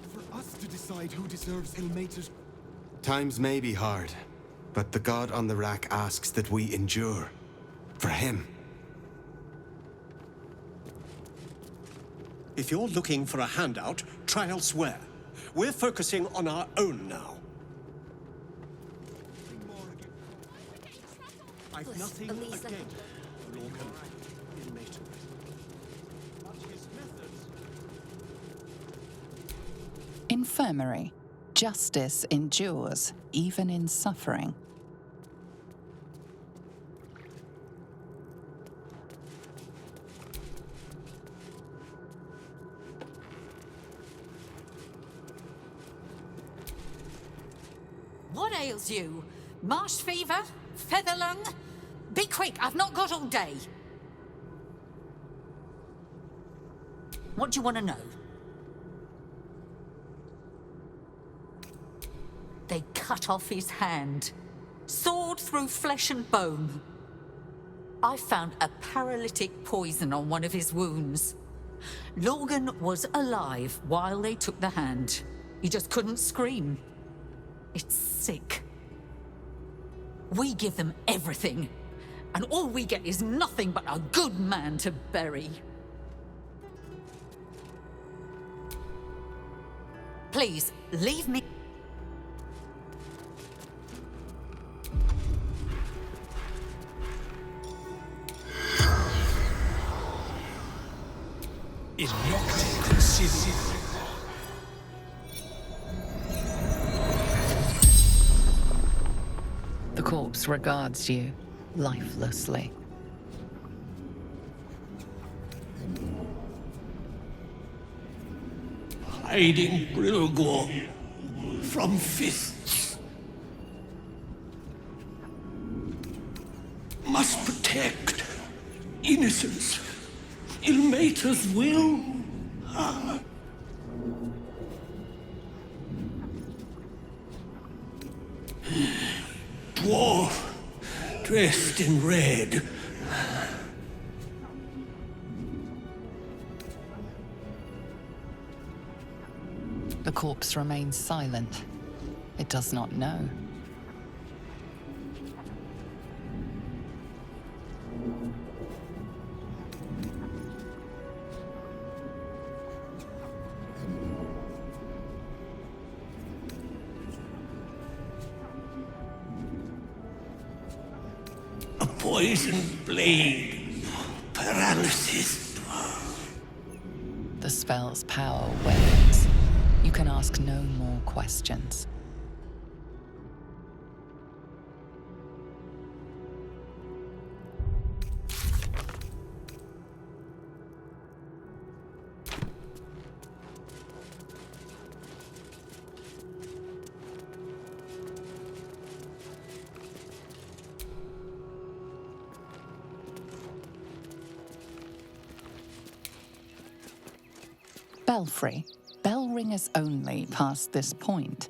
For us to decide who deserves Ilmater's... Times may be hard, but the god on the rack asks that we endure. For him. If you're looking for a handout, try elsewhere. We're focusing on our own now. I've nothing against Lorcan. Infirmary. Justice endures, even in suffering. What ails you? Marsh fever? Feather lung? Be quick, I've not got all day. What do you want to know? They cut off his hand. Sword through flesh and bone. I found a paralytic poison on one of his wounds. Lorgan was alive while they took the hand. He just couldn't scream. It's sick. We give them everything, and all we get is nothing but a good man to bury. Please, leave me. The corpse regards you lifelessly. Hiding Brilgor from fists. Must protect innocence. Ilmater's will. Dwarf, dressed in red. The corpse remains silent. It does not know. A poisoned blade. Paralysis. The spell's power wanes. You can ask no more questions. Belfry. Bell ringers only past this point.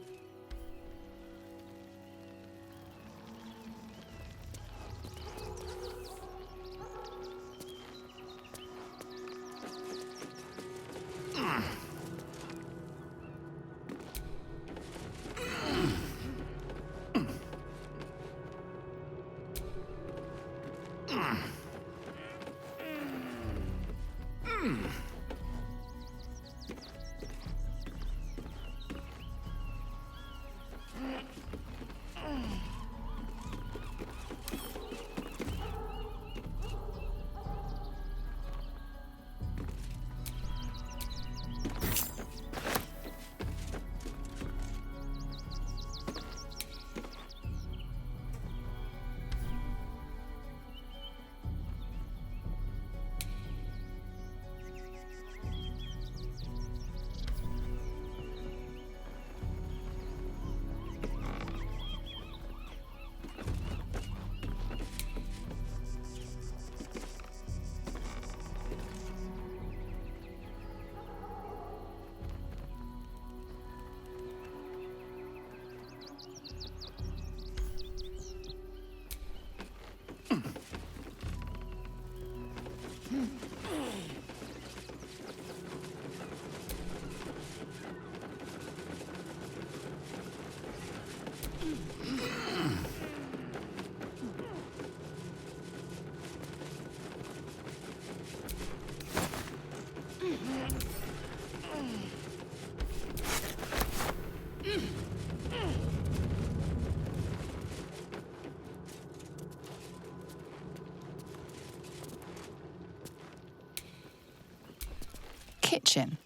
kitchen.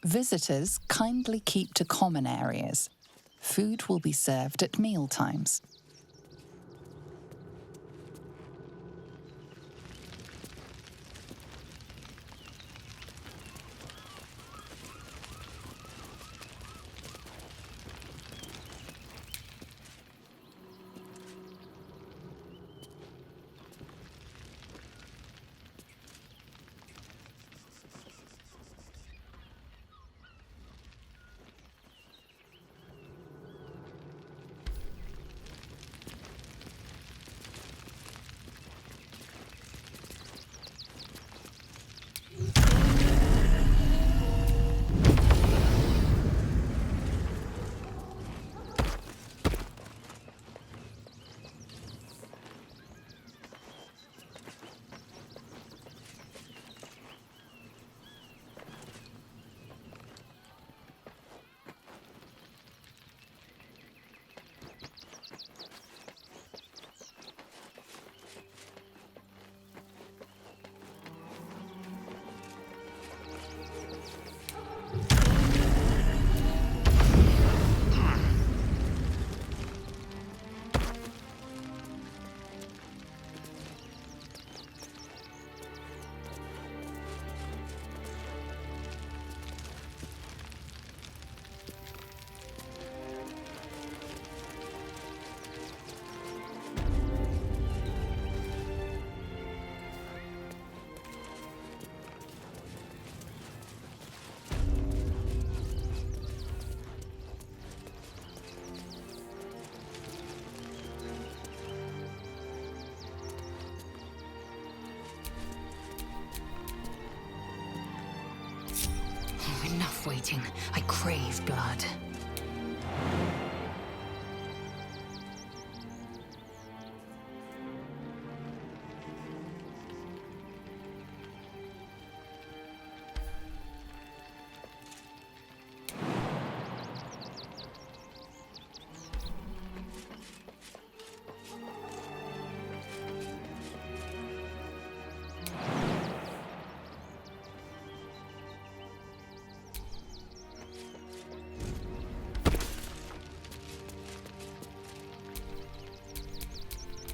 Visitors kindly keep to common areas. Food will be served at meal times. Enough waiting. I crave blood.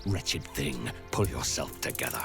Wretched thing, pull yourself together.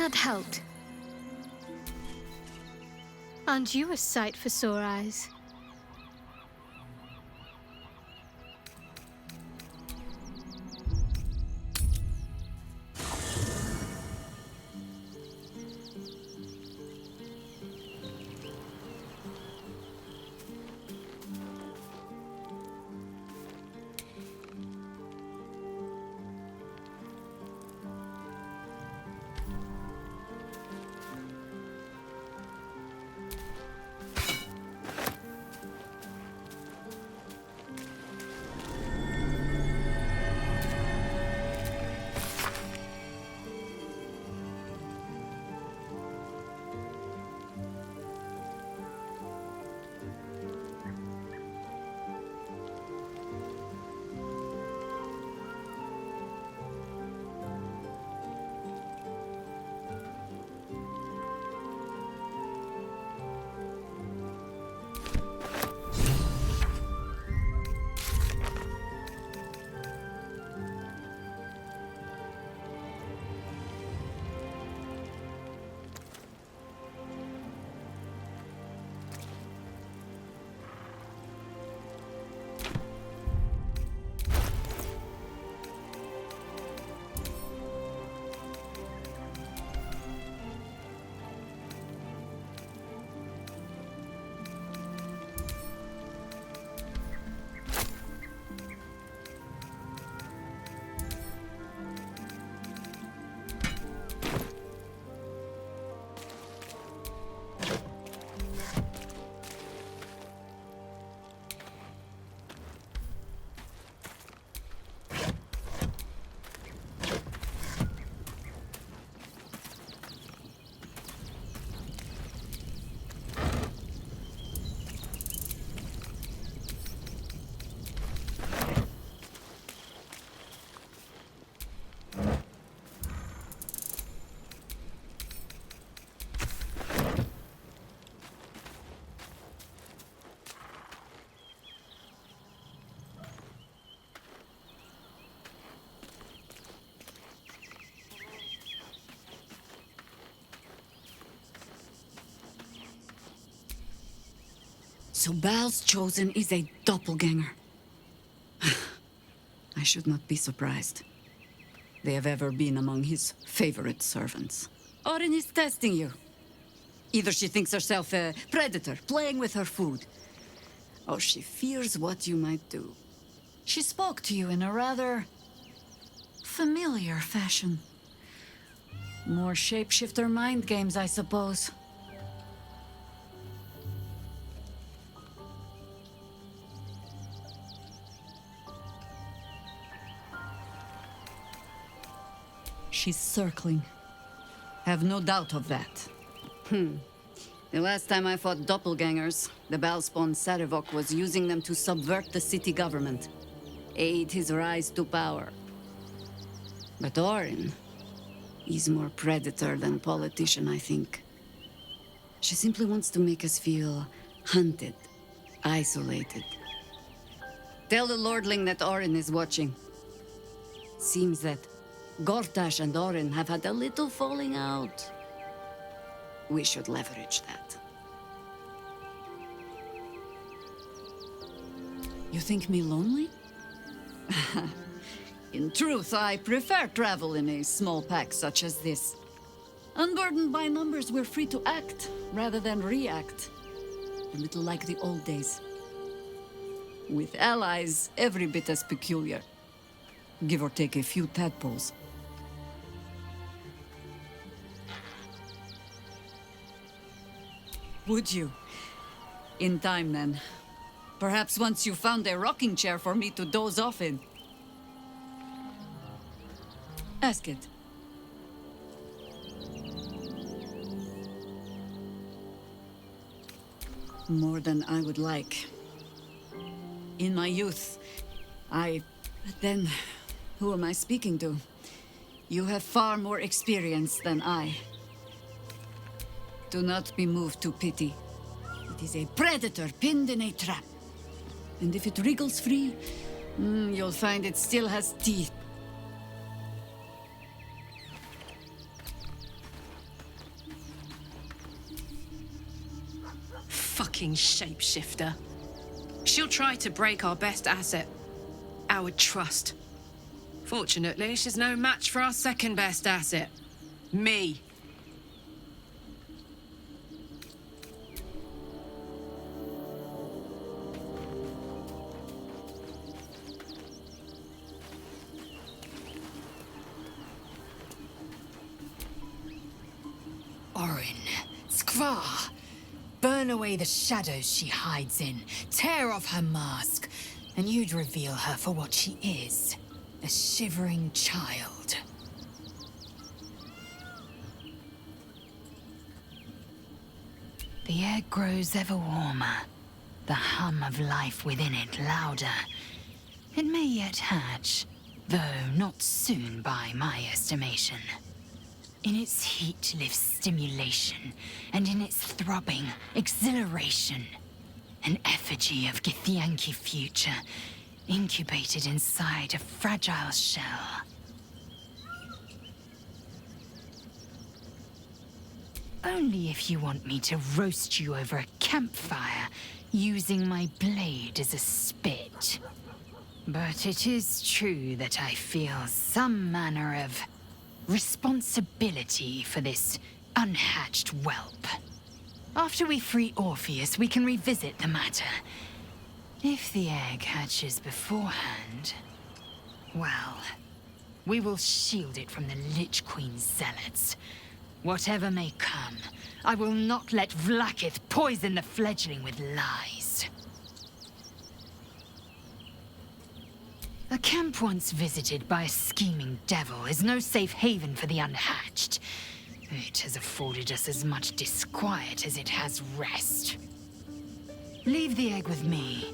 That helped. Aren't you a sight for sore eyes? So Baal's chosen is a doppelganger. I should not be surprised. They have ever been among his favorite servants. Orin is testing you. Either she thinks herself a predator, playing with her food, or she fears what you might do. She spoke to you in a rather familiar fashion. More shapeshifter mind games, I suppose. She's circling. Have no doubt of that. The last time I fought doppelgangers, the Baalspawn Sarevok was using them to subvert the city government, aid his rise to power. But Orin, he's more predator than politician, I think. She simply wants to make us feel hunted, isolated. Tell the Lordling that Orin is watching. Seems that Gortash and Orin have had a little falling out. We should leverage that. You think me lonely? In truth, I prefer travel in a small pack such as this. Unburdened by numbers, we're free to act rather than react. A little like the old days. With allies every bit as peculiar. Give or take a few tadpoles. Would you? In time, then. Perhaps once you found a rocking chair for me to doze off in. Ask it. More than I would like. In my youth, But then, who am I speaking to? You have far more experience than I. Do not be moved to pity. It is a predator pinned in a trap. And if it wriggles free, you'll find it still has teeth. fucking shapeshifter. She'll try to break our best asset, our trust. Fortunately, she's no match for our second best asset, me. Orin, Skvar, burn away the shadows she hides in, tear off her mask, and you'd reveal her for what she is, a shivering child. The egg grows ever warmer, the hum of life within it louder. It may yet hatch, though not soon by my estimation. In its heat lives stimulation, and in its throbbing, exhilaration. An effigy of Githyanki future, incubated inside a fragile shell. Only if you want me to roast you over a campfire, using my blade as a spit. But it is true that I feel some manner of responsibility for this unhatched whelp. After we free Orpheus, we can revisit the matter. If the egg hatches beforehand, well, we will shield it from the Lich Queen's zealots. Whatever may come, I will not let Vlaakith poison the fledgling with lies. A camp once visited by a scheming devil is no safe haven for the unhatched. It has afforded us as much disquiet as it has rest. Leave the egg with me.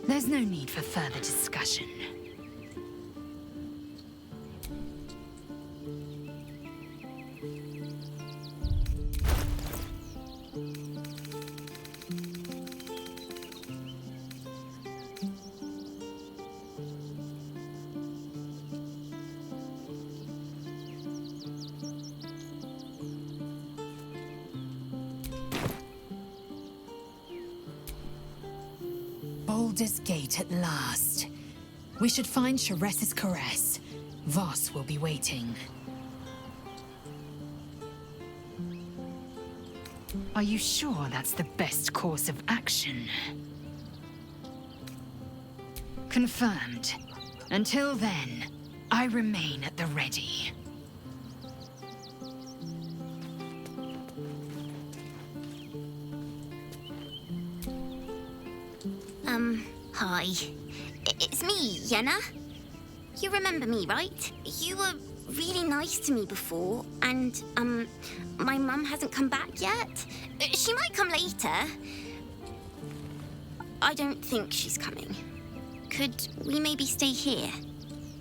There's no need for further discussion. Baldur's Gate at last. We should find Sharess's caress. Voss will be waiting. Are you sure that's the best course of action? Confirmed. Until then, I remain at the ready. Hi. It's me, Yenna. You remember me, right? You were really nice to me before, and, my mum hasn't come back yet. She might come later. I don't think she's coming. Could we maybe stay here?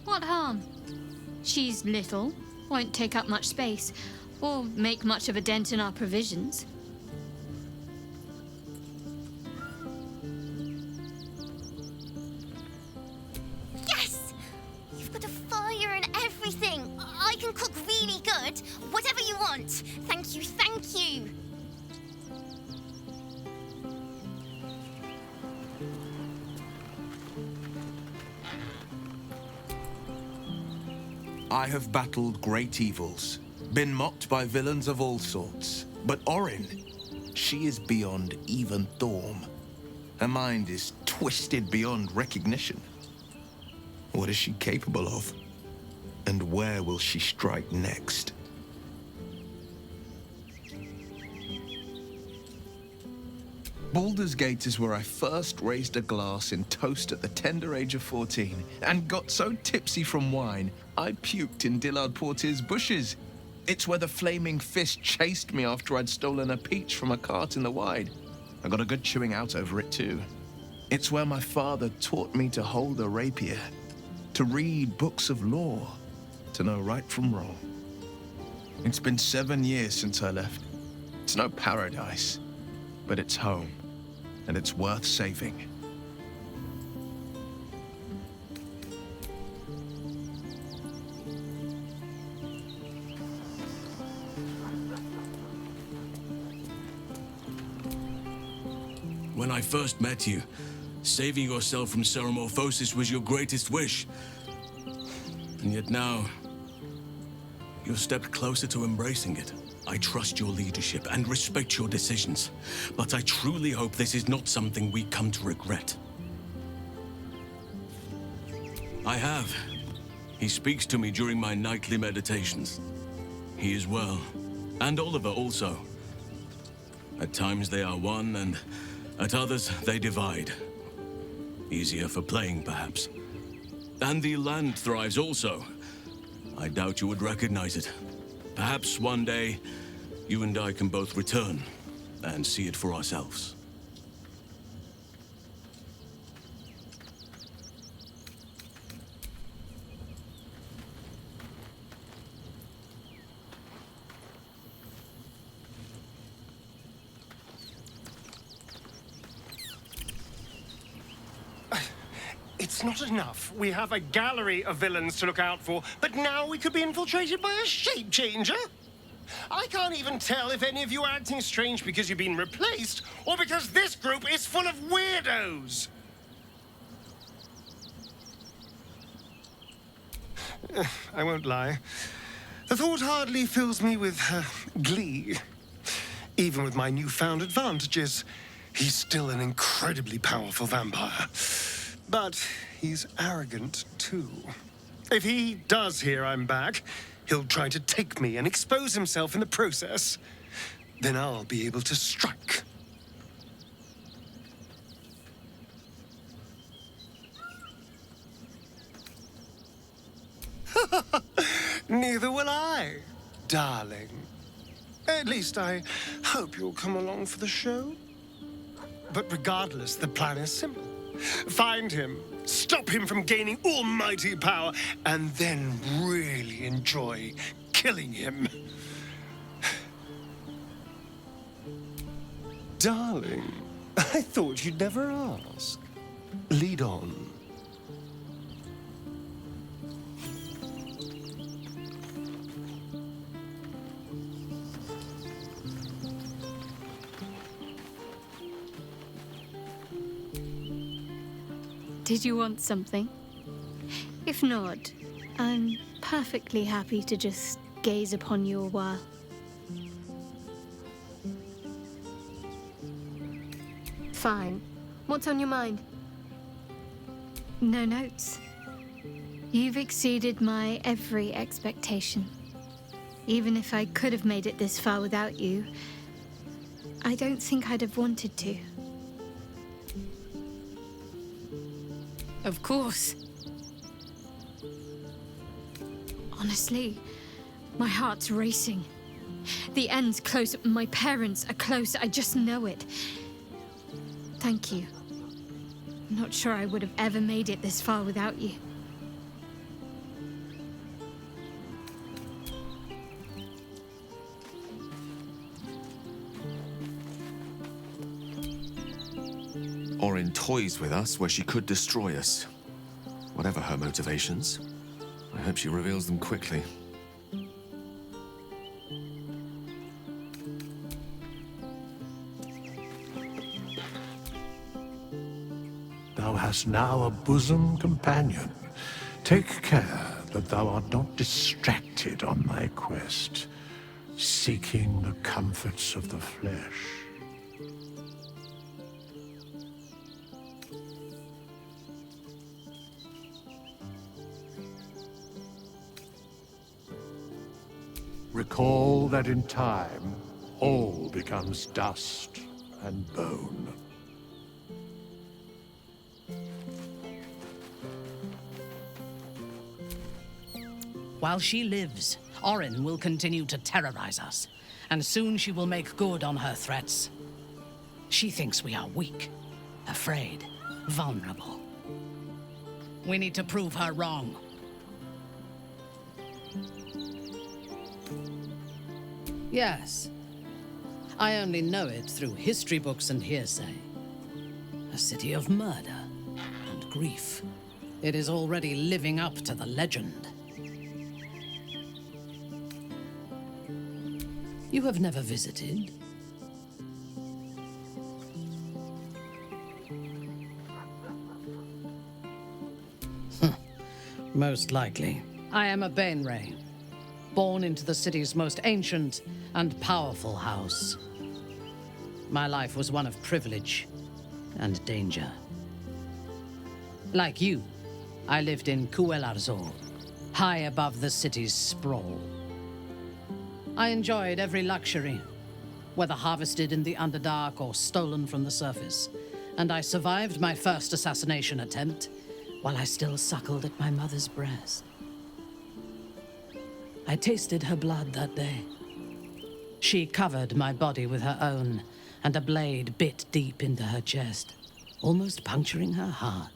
What harm? She's little, won't take up much space, or make much of a dent in our provisions. Yes! You've got a fire and everything. I can cook really good. Whatever you want. Thank you, thank you. I have battled great evils, been mocked by villains of all sorts. But Orin, she is beyond even Thorm. Her mind is twisted beyond recognition. What is she capable of? And where will she strike next? Baldur's Gate is where I first raised a glass in toast at the tender age of 14 and got so tipsy from wine, I puked in Dillard Portier's bushes. It's where the flaming fist chased me after I'd stolen a peach from a cart in the Wide. I got a good chewing out over it too. It's where my father taught me to hold a rapier, to read books of law, to know right from wrong. It's been 7 years since I left. It's no paradise, but it's home, and it's worth saving. when I first met you, saving yourself from ceremorphosis was your greatest wish. And yet now, you've stepped closer to embracing it. I trust your leadership and respect your decisions, but I truly hope this is not something we come to regret. I have. He speaks to me during my nightly meditations. He is well, and Oliver also. At times they are one, and at others they divide. Easier for playing, perhaps. And the land thrives also. I doubt you would recognize it. Perhaps one day, you and I can both return and see it for ourselves. It's not enough. We have a gallery of villains to look out for, but now we could be infiltrated by a shape changer? I can't even tell if any of you are acting strange because you've been replaced, or because this group is full of weirdos. I won't lie. The thought hardly fills me with glee. Even with my newfound advantages, he's still an incredibly powerful vampire. But he's arrogant, too. If he does hear I'm back, he'll try to take me and expose himself in the process. Then I'll be able to strike. Neither will I, darling. At least I hope you'll come along for the show. But regardless, the plan is simple. Find him, stop him from gaining almighty power, and then really enjoy killing him. Darling, I thought you'd never ask. Lead on. Did you want something? If not, I'm perfectly happy to just gaze upon you a while. Fine. What's on your mind? No notes. You've exceeded my every expectation. Even if I could have made it this far without you, I don't think I'd have wanted to. Of course. Honestly, my heart's racing. The end's close. My parents are close. I just know it. Thank you. I'm not sure I would have ever made it this far without you. Or in toys with us where she could destroy us. Whatever her motivations, I hope she reveals them quickly. Thou hast now a bosom companion. Take care that thou art not distracted on thy quest, seeking the comforts of the flesh. Recall that in time, all becomes dust and bone. While she lives, Orin will continue to terrorize us, and soon she will make good on her threats. She thinks we are weak, afraid, vulnerable. We need to prove her wrong. Yes. I only know it through history books and hearsay. A city of murder and grief. It is already living up to the legend. You have never visited? Most likely. I am a Bainray, born into the city's most ancient and powerful house. My life was one of privilege and danger. Like you, I lived in Kuelarzor, high above the city's sprawl. I enjoyed every luxury, whether harvested in the Underdark or stolen from the surface, and I survived my first assassination attempt while I still suckled at my mother's breast. I tasted her blood that day. She covered my body with her own, and a blade bit deep into her chest, almost puncturing her heart.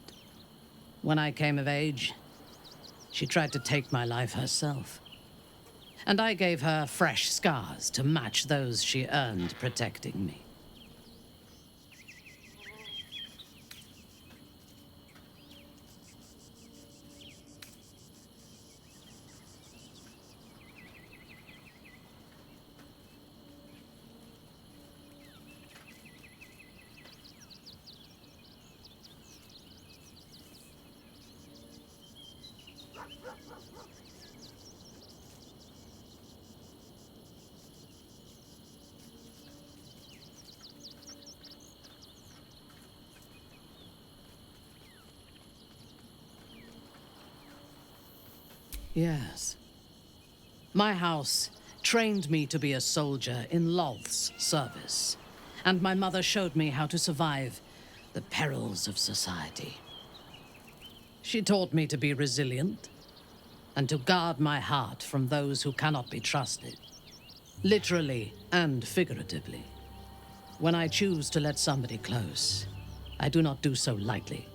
When I came of age, she tried to take my life herself, and I gave her fresh scars to match those she earned protecting me. Yes. My house trained me to be a soldier in Lolth's service, and my mother showed me how to survive the perils of society. She taught me to be resilient and to guard my heart from those who cannot be trusted, literally and figuratively. When I choose to let somebody close, I do not do so lightly.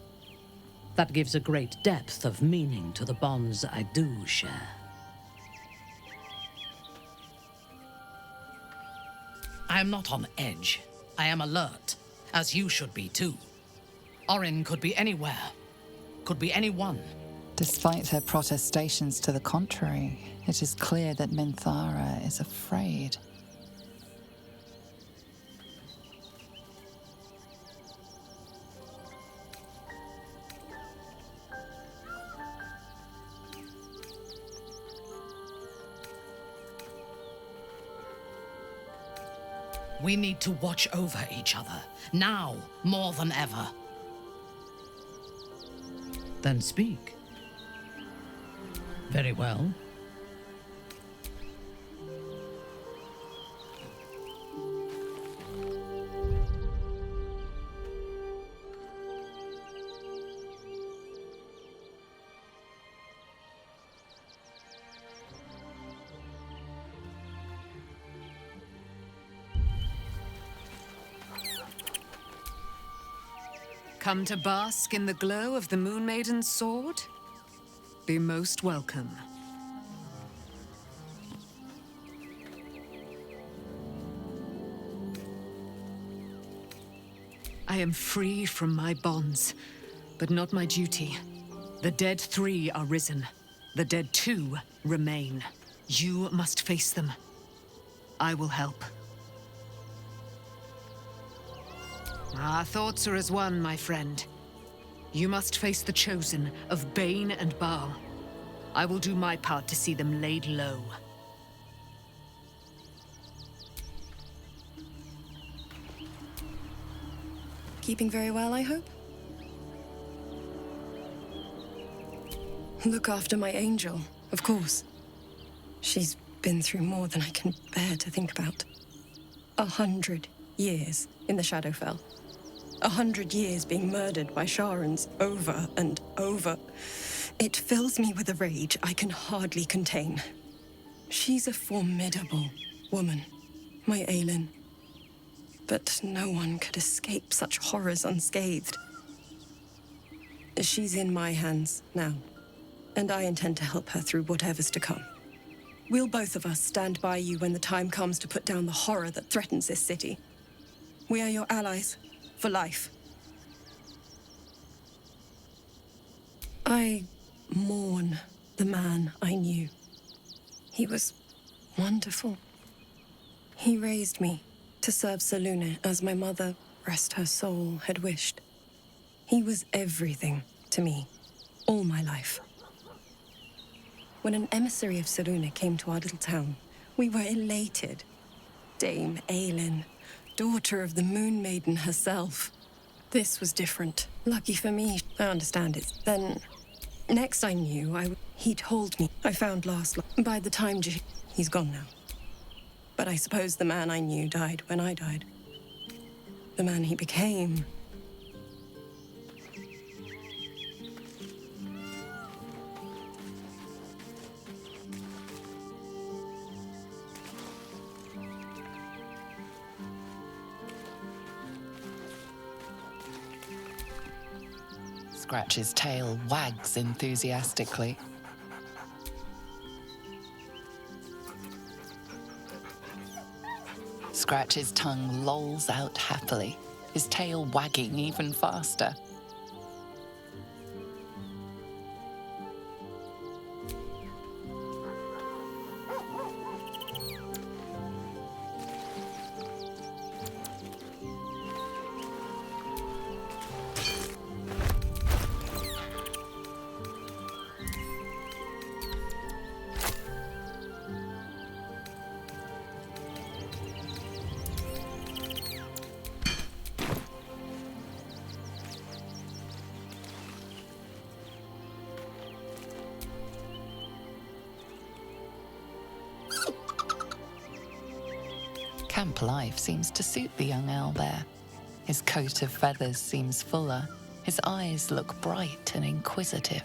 That gives a great depth of meaning to the bonds I do share. I am not on edge. I am alert, as you should be too. Orin could be anywhere, could be anyone. Despite her protestations to the contrary, it is clear that Minthara is afraid. We need to watch over each other, now more than ever. Then speak. Very well. Come to bask in the glow of the Moon Maiden's sword? Be most welcome. I am free from my bonds, but not my duty. The dead 3 are risen. The dead 2 remain. You must face them. I will help. Our thoughts are as one, my friend. You must face the Chosen of Bane and Baal. I will do my part to see them laid low. Keeping very well, I hope? Look after my angel, of course. She's been through more than I can bear to think about. 100 years in the Shadowfell. 100 years being murdered by Sharans over and over. It fills me with a rage I can hardly contain. She's a formidable woman, my Aelin. But no one could escape such horrors unscathed. She's in my hands now, and I intend to help her through whatever's to come. We'll both of us stand by you when the time comes to put down the horror that threatens this city. We are your allies. For life. I mourn the man I knew. He was wonderful. He raised me to serve Selûne as my mother, rest her soul, had wished. He was everything to me, all my life. When an emissary of Saruna came to our little town, we were elated. Dame Aelin, daughter of the Moon Maiden herself. This was different. Lucky for me, I understand it. Then, next I knew, he told me I found by the time he's gone now. But I suppose the man I knew died when I died. The man he became. Scratch's tail wags enthusiastically. Scratch's tongue lolls out happily, his tail wagging even faster. Camp life seems to suit the young owlbear. His coat of feathers seems fuller. His eyes look bright and inquisitive.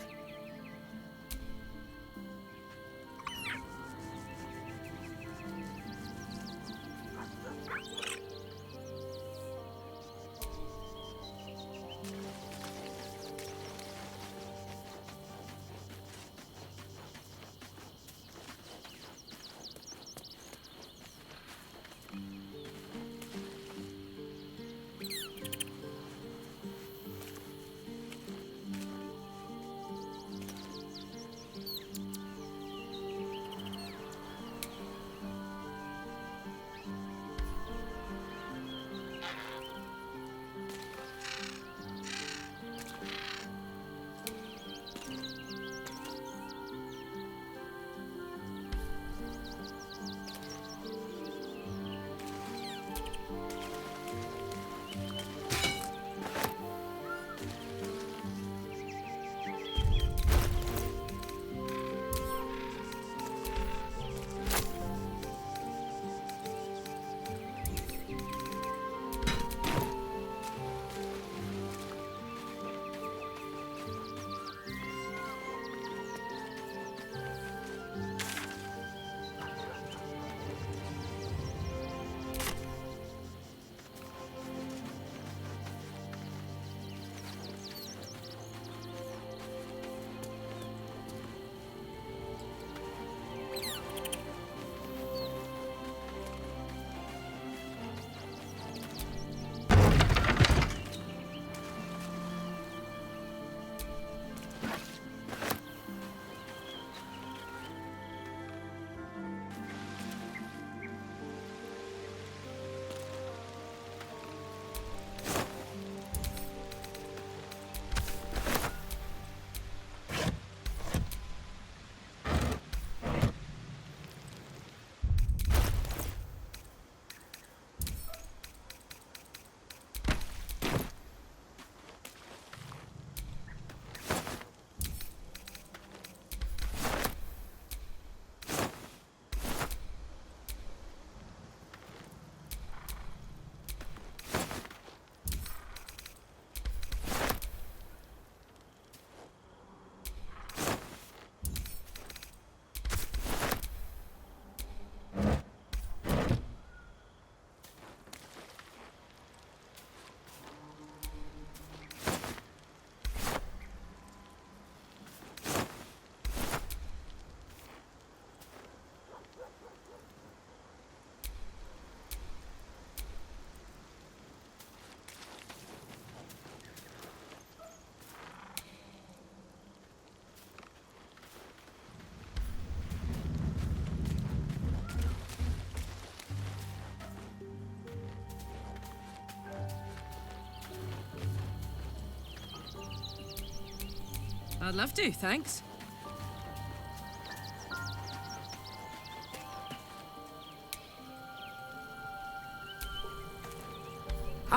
I'd love to, thanks.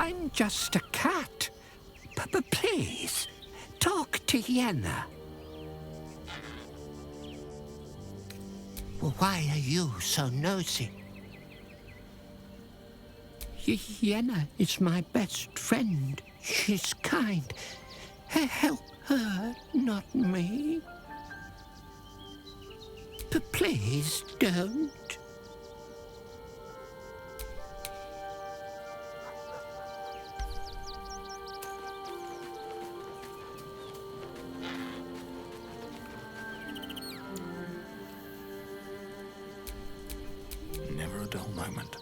I'm just a cat. Please, talk to Yenna. Why are you so nosy? Yenna is my best friend. She's kind. Help her, not me. Please don't. Never a dull moment.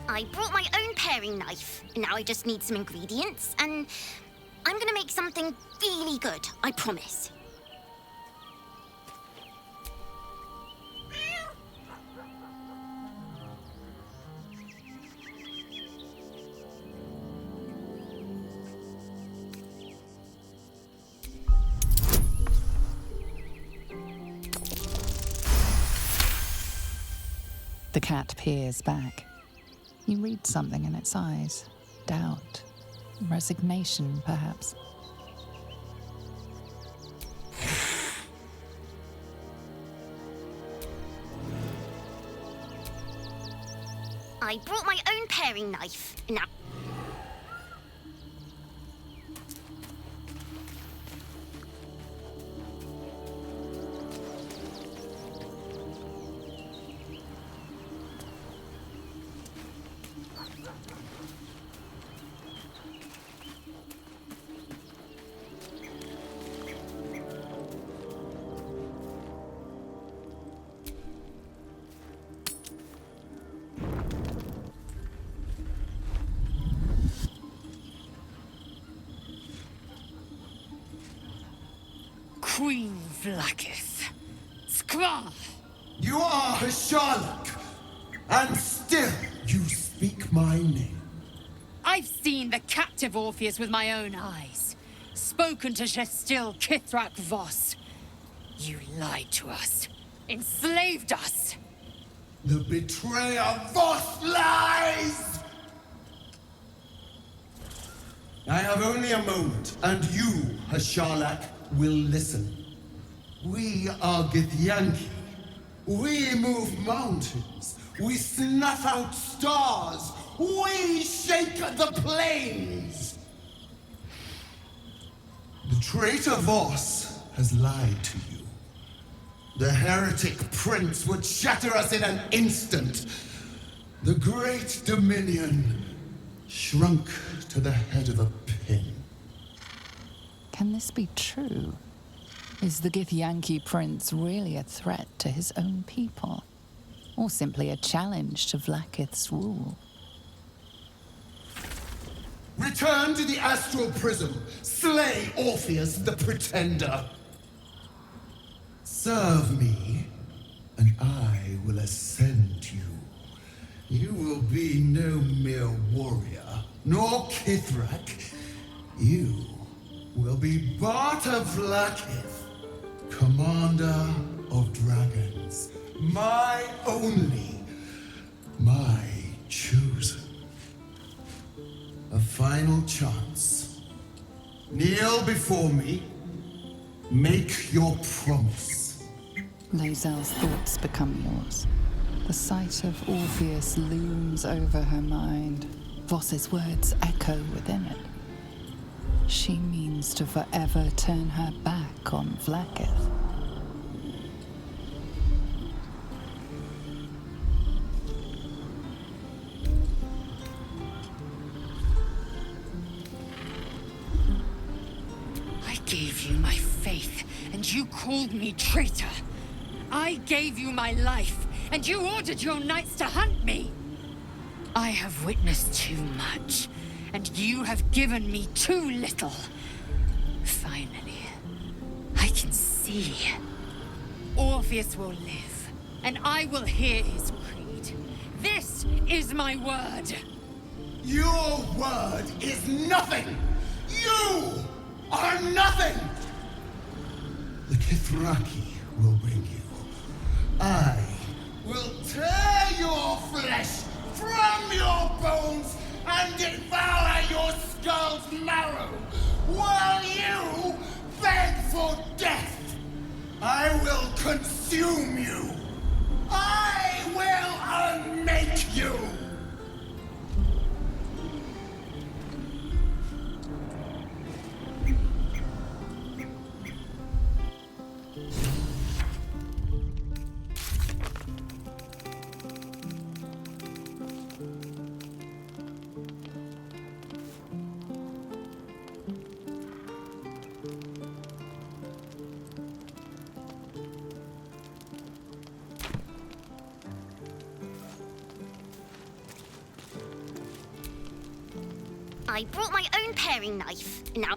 I brought my own paring knife. Now I just need some ingredients, and I'm gonna make something really good, I promise. The cat peers back. You read something in its eyes. Doubt. Resignation, perhaps. I brought my own paring knife. Now... Queen Vlaakith. Skra! You are Hasharlak, and still you speak my name. I've seen the captive Orpheus with my own eyes. Spoken to Shestil Kithrak Voss. You lied to us. Enslaved us. The betrayer Voss lies! I have only a moment, and you, Hasharlak, will listen. We are Githyanki. We move mountains. We snuff out stars. We shake the plains. The traitor Voss has lied to you. The heretic prince would shatter us in an instant. The great dominion shrunk to the head of a pin. Can this be true? Is the Githyanki prince really a threat to his own people? Or simply a challenge to Vlaakith's rule? Return to the astral prism. Slay Orpheus the Pretender. Serve me, and I will ascend you. You will be no mere warrior, nor Kithrak. You will be Barta Vlaakith, commander of dragons. My only, my chosen. A final chance. Kneel before me. Make your promise. Lae'zel's thoughts become yours. The sight of Orpheus looms over her mind. Voss's words echo within it. She means to forever turn her back on Vlaakith. I gave you my faith, and you called me traitor. I gave you my life, and you ordered your knights to hunt me. I have witnessed too much, and you have given me too little. Finally, I can see. Orpheus will live, and I will hear his creed. This is my word. Your word is nothing! You are nothing! The Kithraki will bring you. I will tear your flesh from your bones and devour your skull's marrow while you beg for death. I will consume you. I will unmake you. I brought my own paring knife. Now...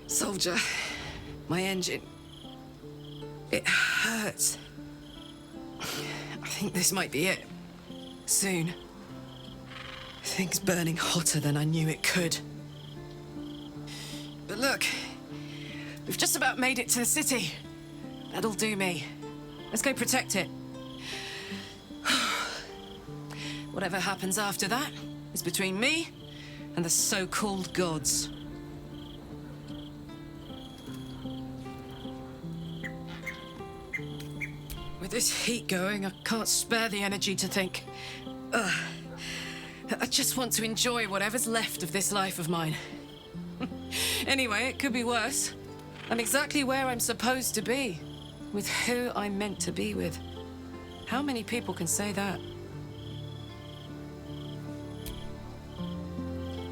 Soldier, my engine. It hurts. I think this might be it. Soon. Things burning hotter than I knew it could. But look, we've just about made it to the city. That'll do me. Let's go protect it. Whatever happens after that is between me and the so-called gods. With this heat going, I can't spare the energy to think. I just want to enjoy whatever's left of this life of mine. Anyway, it could be worse. I'm exactly where I'm supposed to be, with who I'm meant to be with. How many people can say that?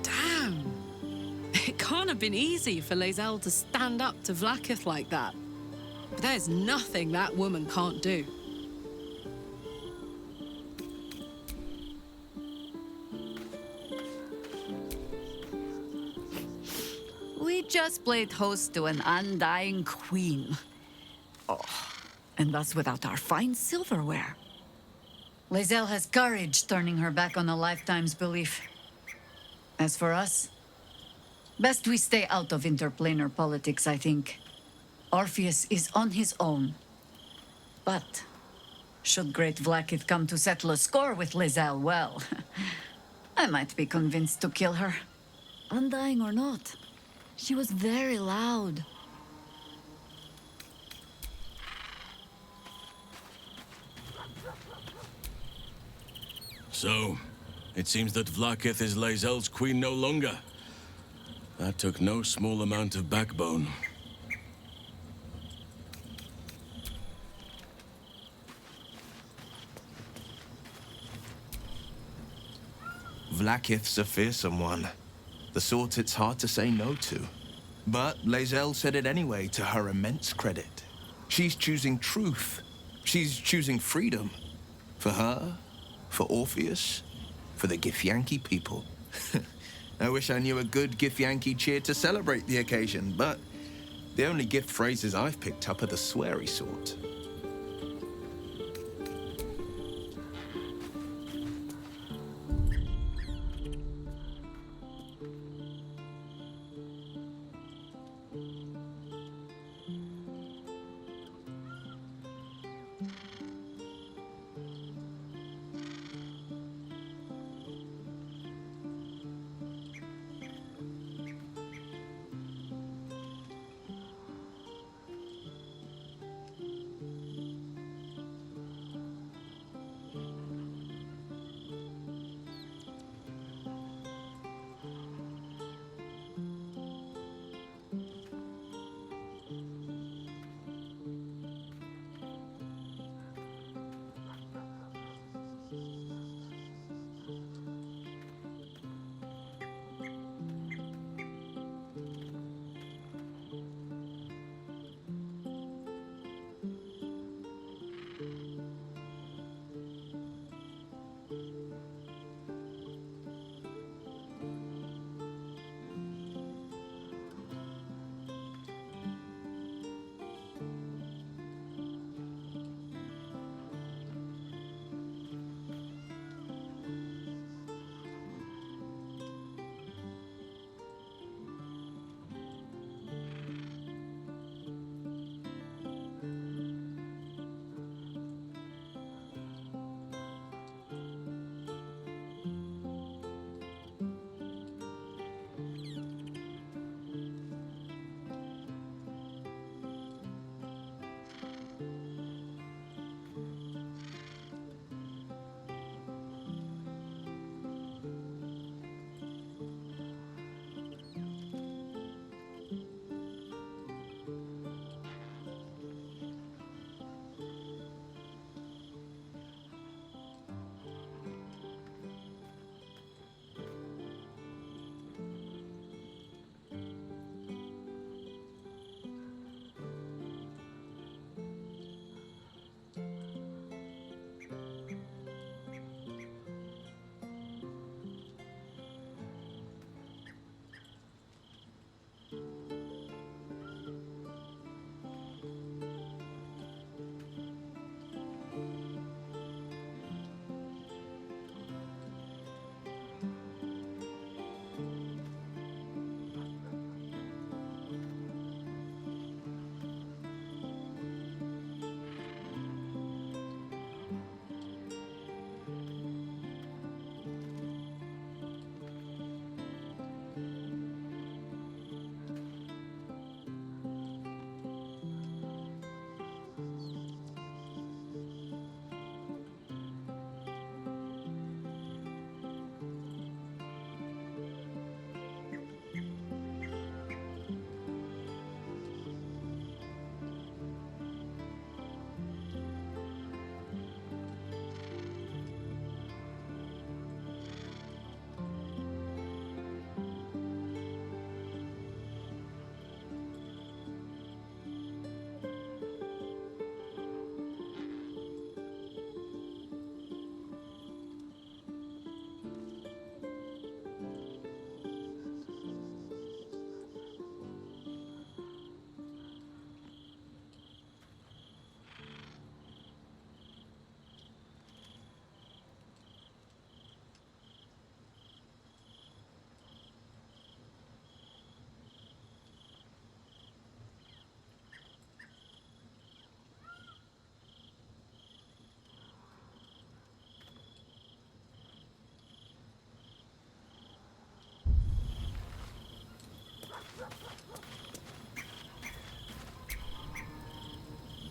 Damn! It can't have been easy for Lae'zel to stand up to Vlaakith like that. But there's nothing that woman can't do. We just played host to an undying queen. Oh, and that's without our fine silverware. Lae'zel has courage turning her back on a lifetime's belief. As for us, best we stay out of interplanar politics, I think. Orpheus is on his own. But should Great Vlaakith come to settle a score with Lae'zel, well, I might be convinced to kill her. Undying or not, she was very loud. So, it seems that Vlaakith is Lae'zel's queen no longer. That took no small amount of backbone. Vlaakith's a fearsome one. The sort it's hard to say no to. But Lae'zel said it anyway, to her immense credit. She's choosing truth. She's choosing freedom. For her, for Orpheus, for the Githyanki people. I wish I knew a good Githyanki cheer to celebrate the occasion, but the only gift phrases I've picked up are the sweary sort.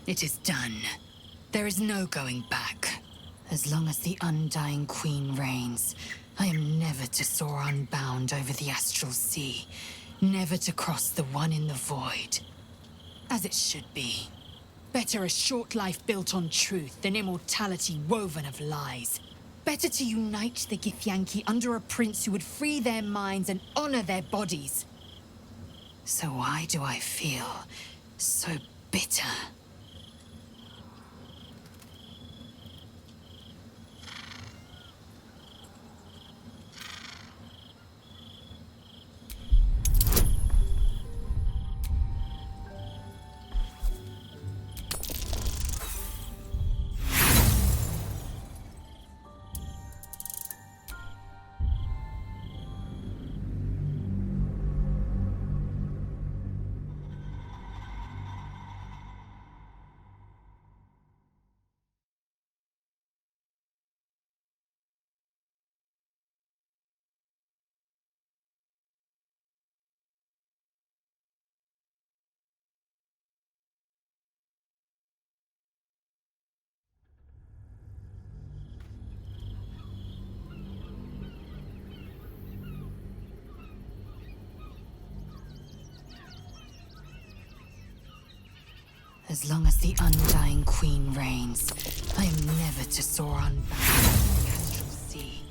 It is done. There is no going back. As long as the Undying Queen reigns, I am never to soar unbound over the astral sea, never to cross the one in the void. As it should be. Better a short life built on truth than immortality woven of lies. Better to unite the Githyanki under a prince who would free their minds and honor their bodies. So why do I feel so bitter? As long as the Undying Queen reigns, I am never to soar unbound over the astral sea.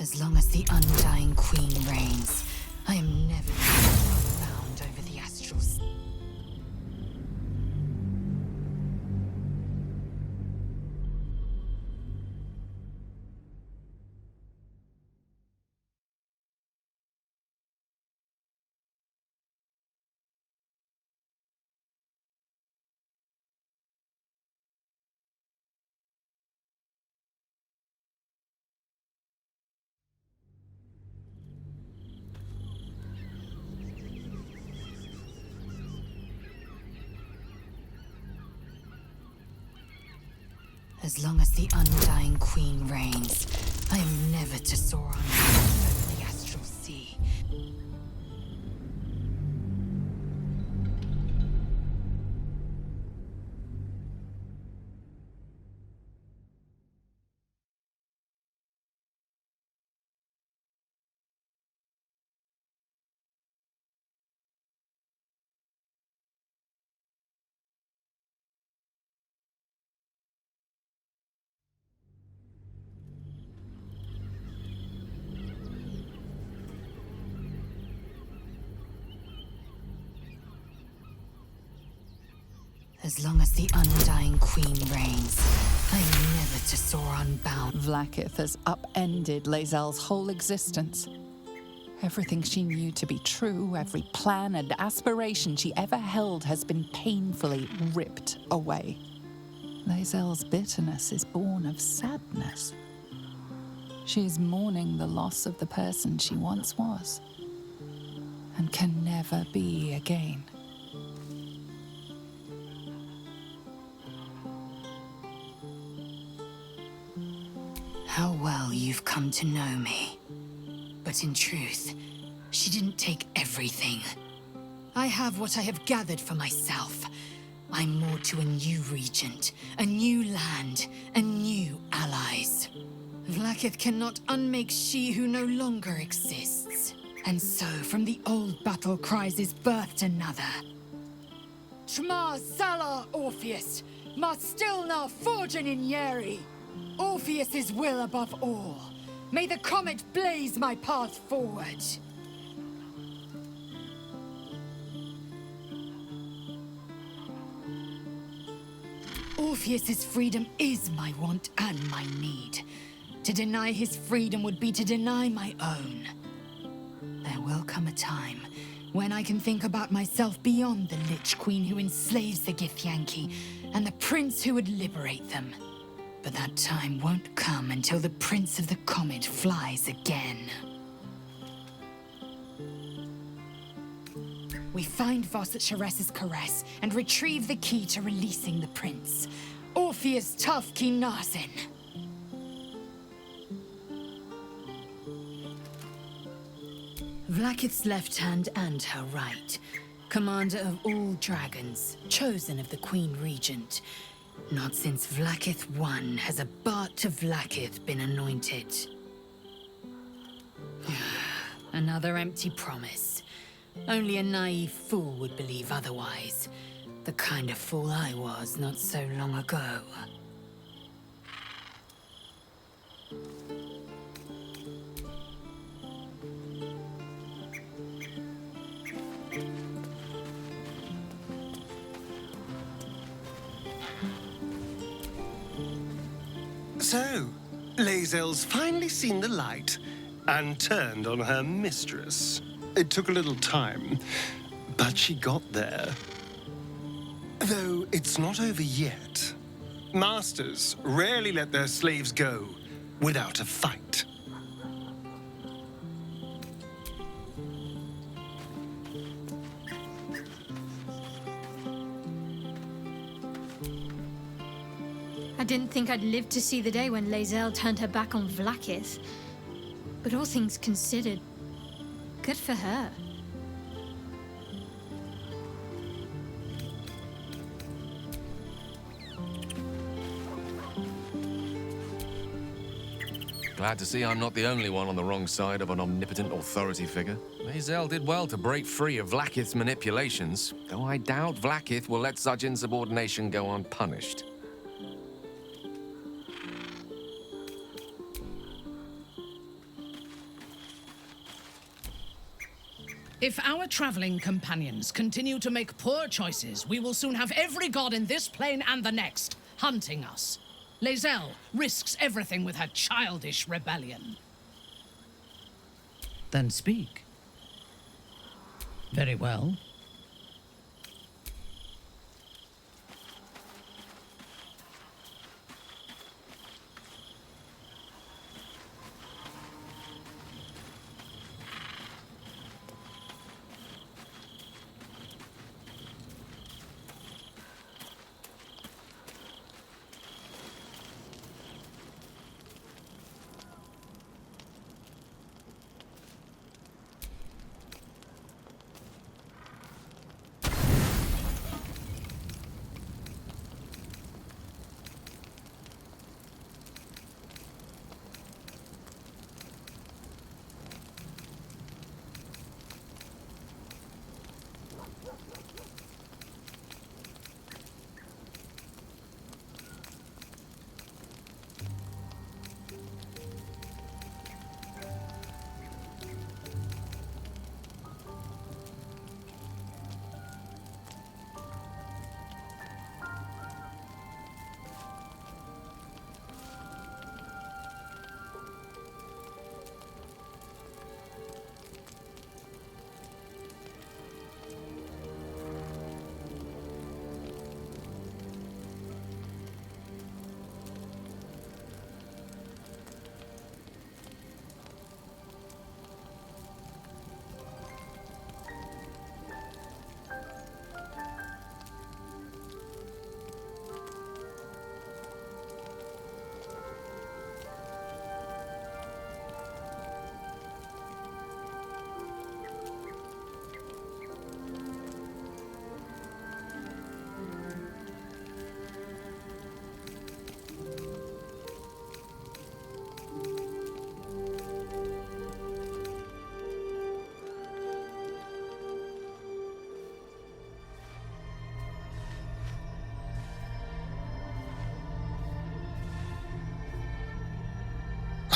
As long as the Undying Queen reigns, I am never bound over the astral sea. As long as the Undying Queen reigns, I am never to soar unbound over the astral sea. As long as the Undying Queen reigns, I am never to soar unbound. Vlaakith has upended Lae'zel's whole existence. Everything she knew to be true, every plan and aspiration she ever held has been painfully ripped away. Lae'zel's bitterness is born of sadness. She is mourning the loss of the person she once was, and can never be again. How well you've come to know me. But in truth, she didn't take everything. I have what I have gathered for myself. I'm more to a new regent, a new land, and new allies. Vlaakith cannot unmake she who no longer exists. And so, from the old battle cries is birthed another. Shma Zala Orpheus, Ma Stilna Forgin in Yeri. Orpheus's will above all. May the comet blaze my path forward. Orpheus's freedom is my want and my need. To deny his freedom would be to deny my own. There will come a time when I can think about myself beyond the Lich Queen who enslaves the Githyanki and the prince who would liberate them. But that time won't come until the Prince of the Comet flies again. We find Voss at Sharess's caress and retrieve the key to releasing the prince. Orpheus Tough Kinazin. Vlakith's left hand and her right. Commander of all dragons, chosen of the Queen Regent. Not since Vlakith I has a Bart to Vlakith been anointed. Another empty promise. Only a naive fool would believe otherwise. The kind of fool I was not so long ago. So, Lae'zel's finally seen the light and turned on her mistress. It took a little time, but she got there. Though it's not over yet. Masters rarely let their slaves go without a fight. I didn't think I'd live to see the day when Lae'zel turned her back on Vlakith. But all things considered, good for her. Glad to see I'm not the only one on the wrong side of an omnipotent authority figure. Lae'zel did well to break free of Vlakith's manipulations, though I doubt Vlakith will let such insubordination go unpunished. If our traveling companions continue to make poor choices, we will soon have every god in this plane and the next hunting us. Lae'zel risks everything with her childish rebellion. Then speak. Very well.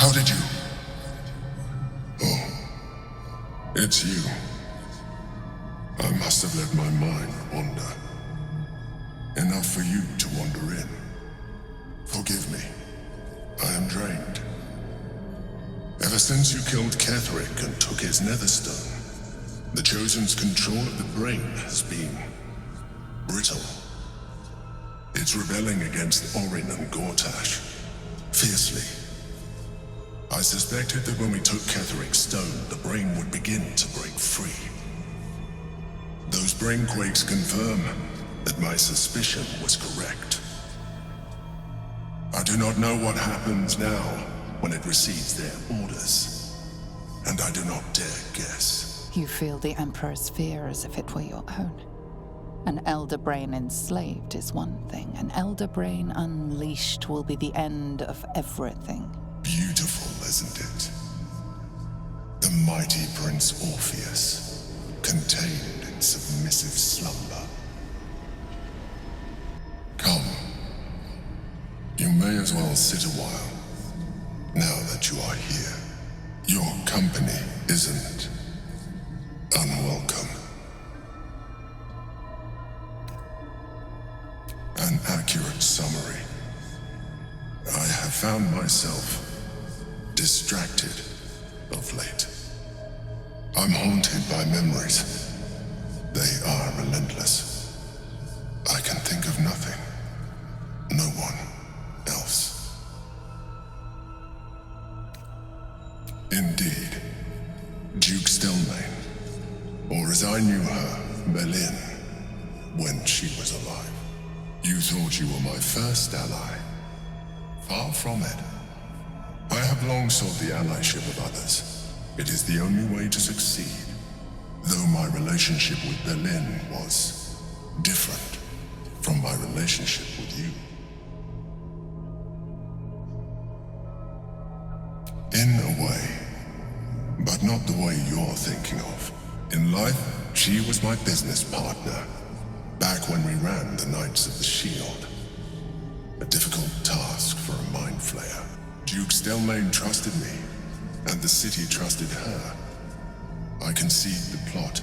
How did you? Oh, it's you. I must have let my mind wander. Enough for you to wander in. Forgive me. I am drained. Ever since you killed Ketherick and took his netherstone, the Chosen's control of the brain has been brittle. It's rebelling against Orin and Gortash fiercely. I suspected that when we took Ketherick's stone, the brain would begin to break free. Those brain quakes confirm that my suspicion was correct. I do not know what happens now when it receives their orders, and I do not dare guess. You feel the Emperor's fear as if it were your own. An elder brain enslaved is one thing. An elder brain unleashed will be the end of everything. Beautiful, isn't it? The mighty Prince Orpheus, contained in submissive slumber. Come. You may as well sit a while, now that you are here. Your company isn't unwelcome. An accurate summary. I have found myself distracted of late. I'm haunted by memories. They are relentless. I can think of nothing. No one else. Indeed, Duke Stelmane, or as I knew her, Belin, when she was alive. You thought you were my first ally. Far from it. I have long sought the allyship of others. It is the only way to succeed. Though my relationship with Belin was different from my relationship with you. In a way, but not the way you're thinking of. In life, she was my business partner, back when we ran the Knights of the Shield. A difficult task for a mind flayer. Duke Stelmane trusted me, and the city trusted her. I conceived the plot,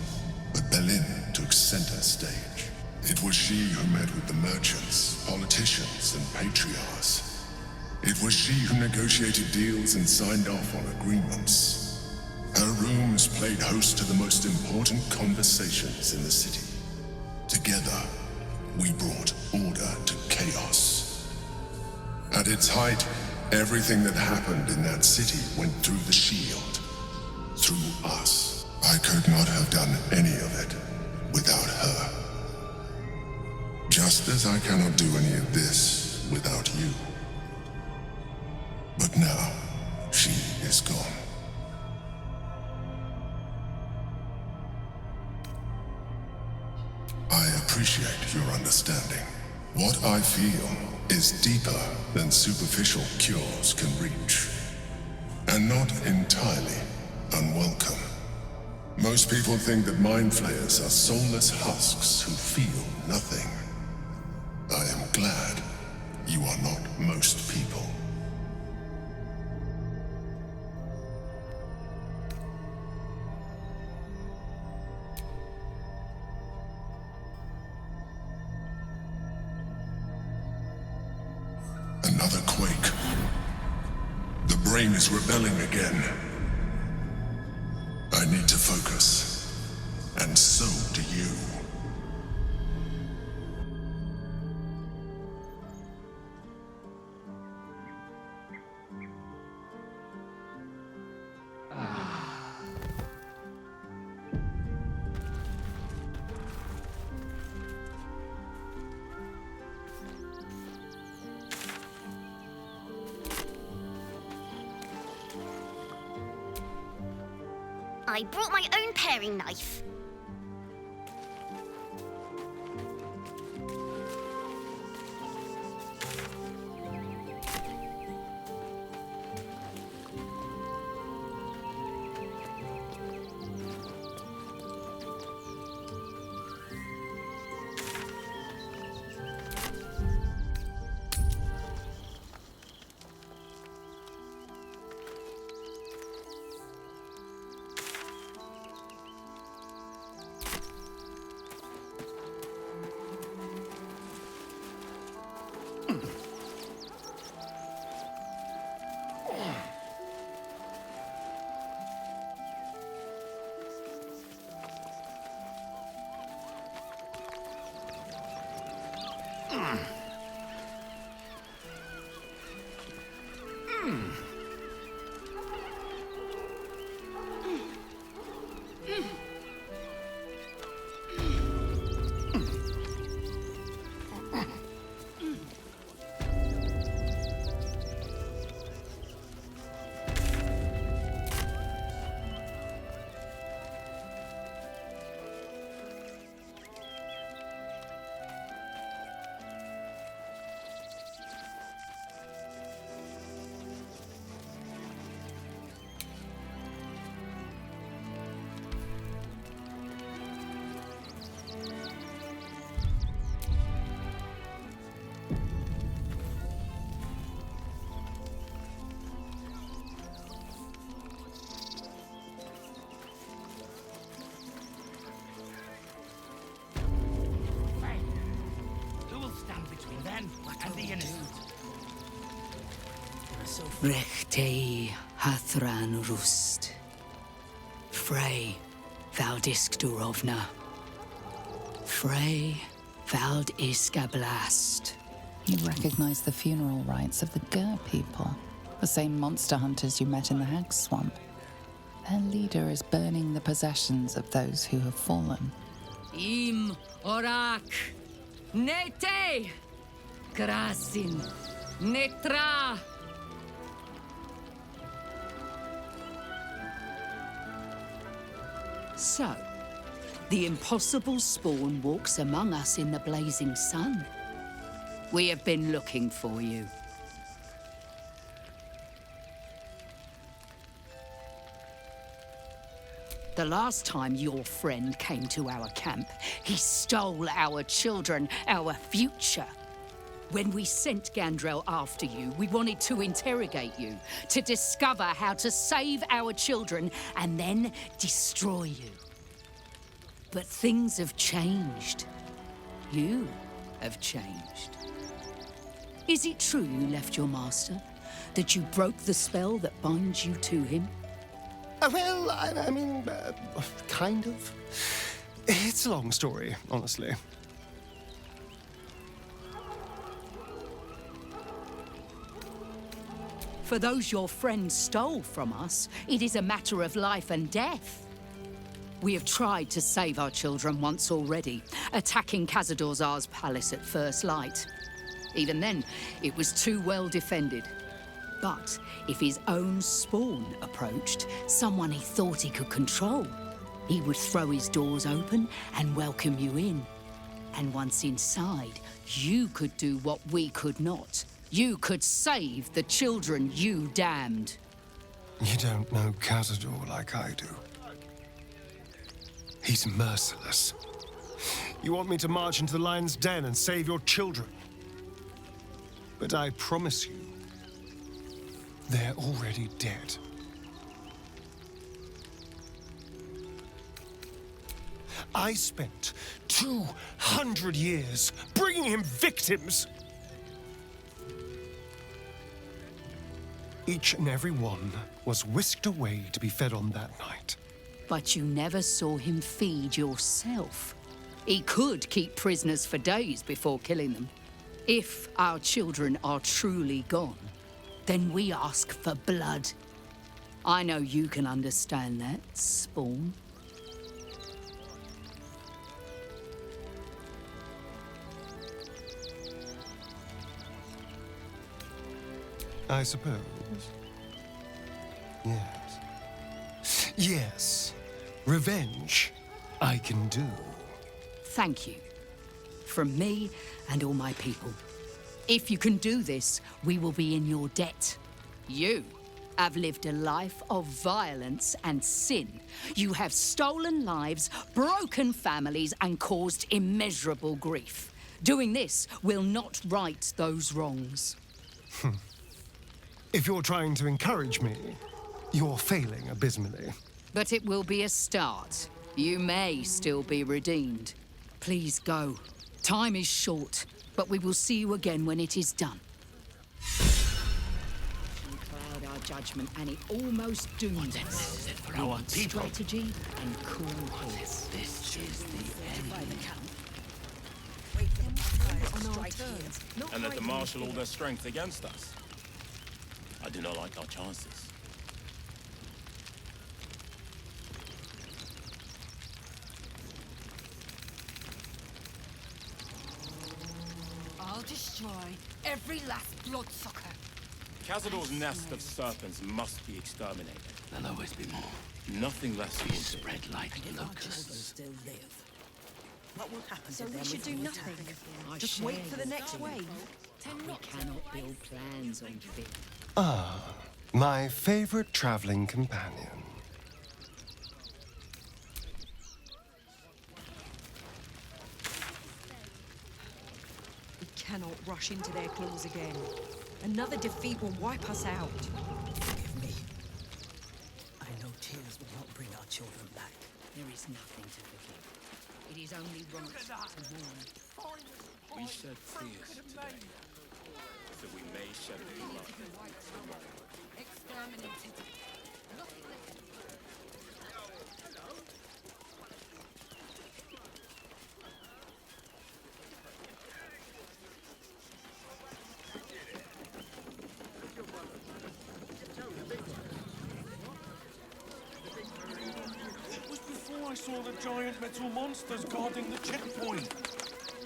but Belin took center stage. It was she who met with the merchants, politicians, and patriarchs. It was she who negotiated deals and signed off on agreements. Her rooms played host to the most important conversations in the city. Together, we brought order to chaos. At its height, everything that happened in that city went through the shield. Through us. I could not have done any of it without her. Just as I cannot do any of this without you. But now, she is gone. I appreciate your understanding. What I feel is deeper than superficial cures can reach. And not entirely unwelcome. Most people think that mind flayers are soulless husks who feel nothing. I am glad you are not most people. Another quake. The brain is rebelling again. I need to focus. And so do you. I brought my own paring knife. Rechtei hathran rust. Frey vald isk durovna. Frey vald isk a blast. You recognize the funeral rites of the Gur people, the same monster hunters you met in the Hag Swamp. Their leader is burning the possessions of those who have fallen. Im orak. Nete. Krasin. Netra. So, the impossible spawn walks among us in the blazing sun. We have been looking for you. The last time your friend came to our camp, he stole our children, our future. When we sent Gandrel after you, we wanted to interrogate you, to discover how to save our children and then destroy you. But things have changed. You have changed. Is it true you left your master? That you broke the spell that binds you to him? Well, I mean, kind of. It's a long story, honestly. For those your friend stole from us, it is a matter of life and death. We have tried to save our children once already, attacking Khazad-dûr's palace at first light. Even then, it was too well defended. But if his own spawn approached, someone he thought he could control, he would throw his doors open and welcome you in. And once inside, you could do what we could not. You could save the children you damned. You don't know Khazad-dûr like I do. He's merciless. You want me to march into the lion's den and save your children? But I promise you, they're already dead. I spent 200 years bringing him victims. Each and every one was whisked away to be fed on that night. But you never saw him feed yourself. He could keep prisoners for days before killing them. If our children are truly gone, then we ask for blood. I know you can understand that, Spawn. I suppose. Yes. Yes. Revenge, I can do. Thank you. From me and all my people. If you can do this, we will be in your debt. You have lived a life of violence and sin. You have stolen lives, broken families, and caused immeasurable grief. Doing this will not right those wrongs. If you're trying to encourage me, you're failing abysmally. But it will be a start. You may still be redeemed. Please go. Time is short, but we will see you again when it is done. We cloud our judgment, and it almost doomed us. For our people. Strategy and cool heads. This is the end. Wait for and that they marshal all their strength against us. I do not like our chances. I'll destroy every last bloodsucker. Cazador's nest of serpents must be exterminated. There'll always be more. Nothing less They haunted. spread like If our children locusts. still live, what will happen So to them we should if do we nothing. attack? Just wait for the next wave. We cannot build plans on fear. Ah, my favorite traveling companion. We cannot rush into their claws again. Another defeat will wipe us out. Forgive me. I know tears will not bring our children back. There is nothing to forgive. It is only right to mourn. We shed tears today, so we may shed blood tomorrow. Exterminated. It was before I saw the giant metal monsters guarding the checkpoint.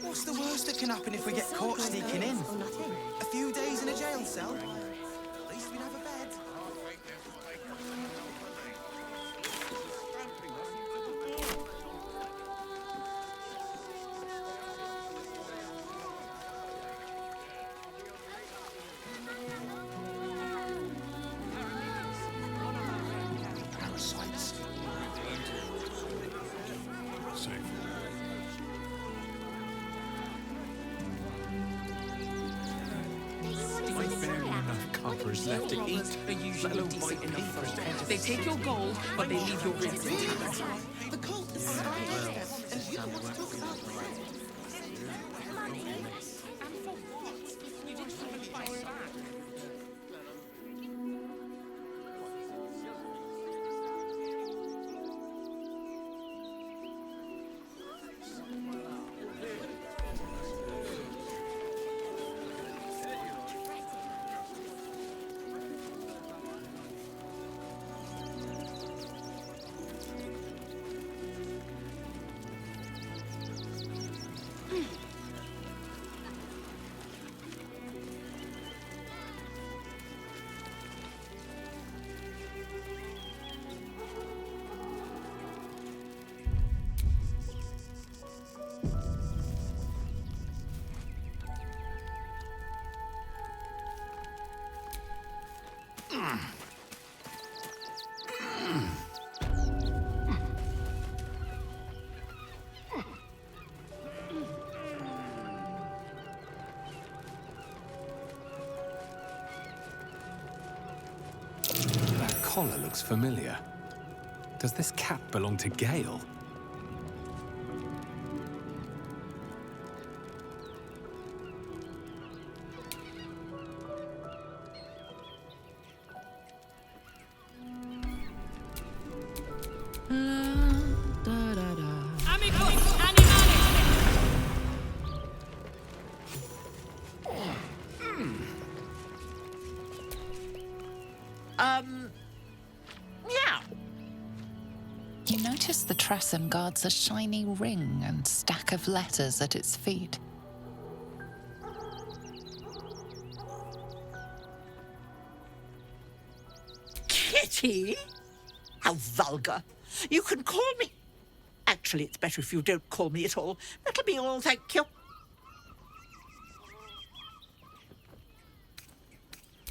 What's the worst that can happen if we get caught sneaking in? A few days in a jail cell? At least we'd have a bed. Parasites. Safe. I've barely enough coppers left to eat. Are usually decent enough for it. They take your gold, but they leave your ribs intact. The cult is silenced, and you want to talk about That collar looks familiar. Does this cap belong to Gale? Yeah. You notice the Tressum guards a shiny ring and stack of letters at its feet. Kitty? How vulgar. You can call me... Actually, it's better if you don't call me at all. That'll be all, thank you.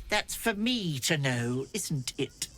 That's for me to know, isn't it?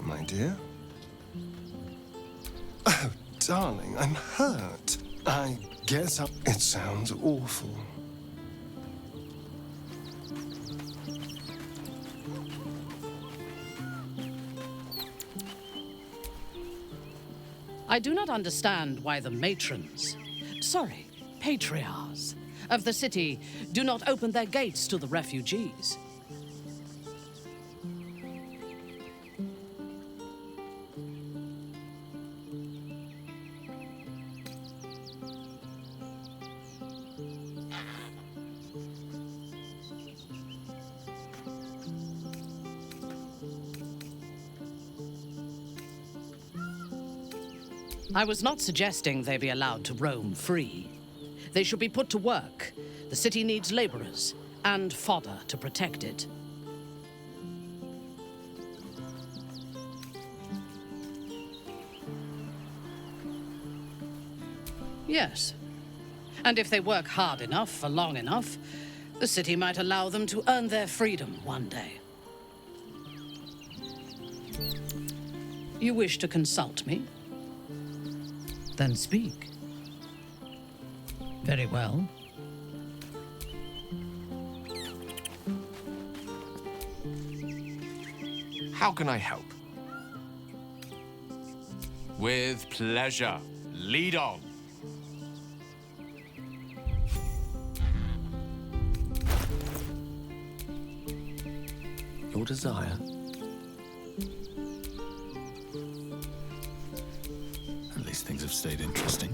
my dear? Oh, darling, I'm hurt. I guess it sounds awful. I do not understand why the patriarchs of the city do not open their gates to the refugees. I was not suggesting they be allowed to roam free. They should be put to work. The city needs laborers and fodder to protect it. Yes. And if they work hard enough for long enough, the city might allow them to earn their freedom one day. You wish to consult me? Then speak. Very well. How can I help? With pleasure. Lead on. Your desire? At least things have stayed interesting.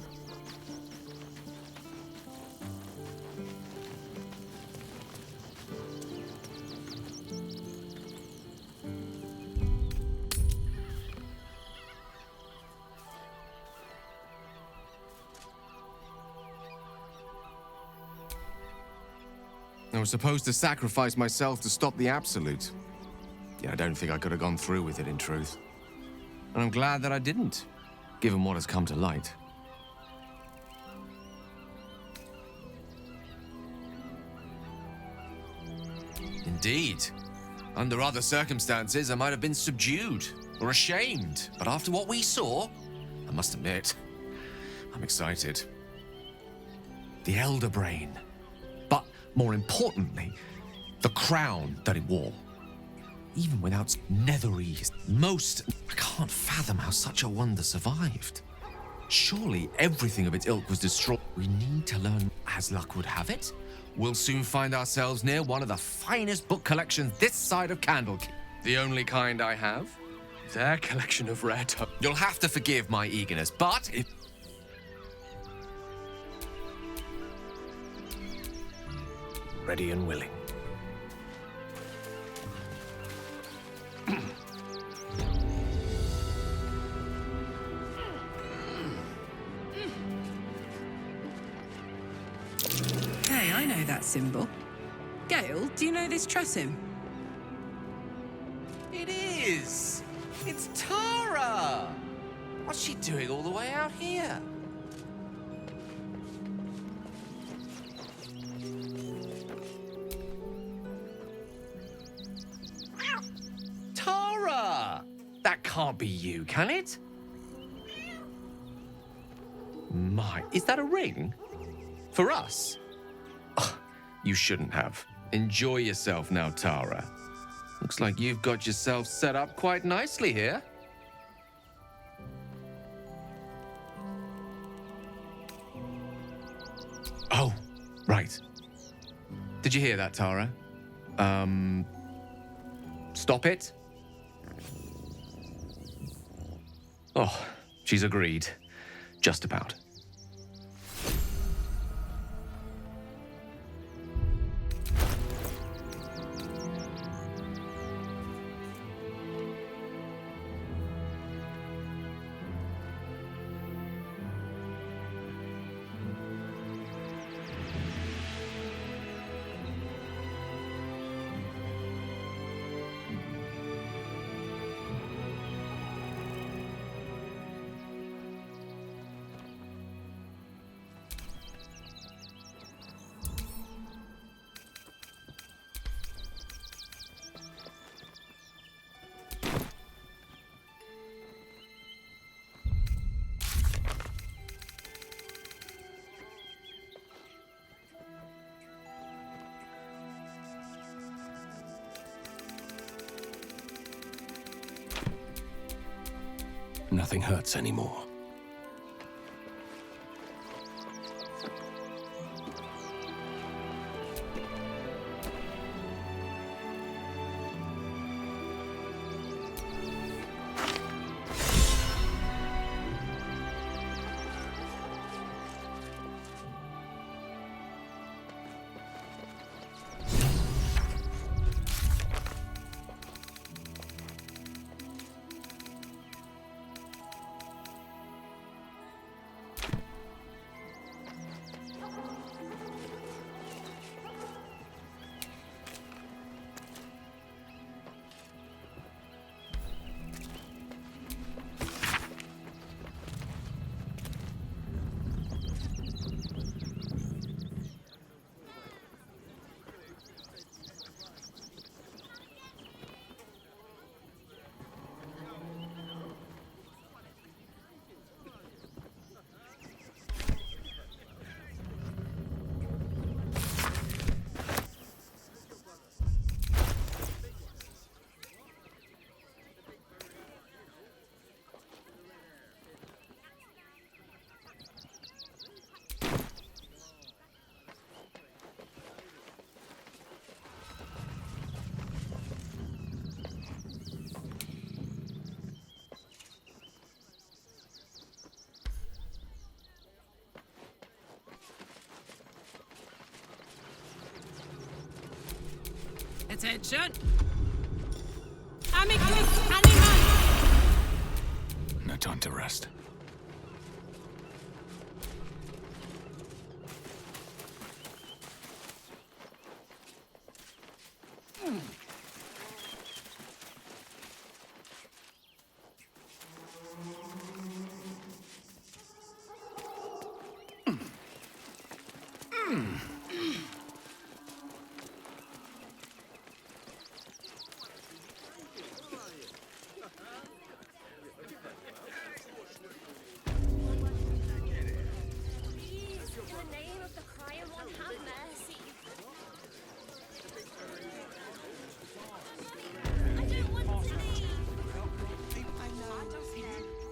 I was supposed to sacrifice myself to stop the Absolute. Yeah, I don't think I could have gone through with it, in truth. And I'm glad that I didn't, given what has come to light. Indeed. Under other circumstances, I might have been subdued or ashamed. But after what we saw, I must admit, I'm excited. The Elder Brain. But more importantly, the crown that it wore. Even without Nethery, I can't fathom how such a wonder survived. Surely everything of its ilk was destroyed. We need to learn, as luck would have it. We'll soon find ourselves near one of the finest book collections this side of Candlekeep. The only kind I have. Their collection of rare You'll have to forgive my eagerness, but if... Ready and willing. Hey, I know that symbol. Gale, do you know this Tressim? It is! It's Tara! What's she doing all the way out here? Tara! That can't be you, can it? My, is that a ring? For us? Oh, you shouldn't have. Enjoy yourself now, Tara. Looks like you've got yourself set up quite nicely here. Oh, right. Did you hear that, Tara? Stop it? Oh, she's agreed. Just about. nothing hurts anymore. Attention! Amicus animal! No time to rest.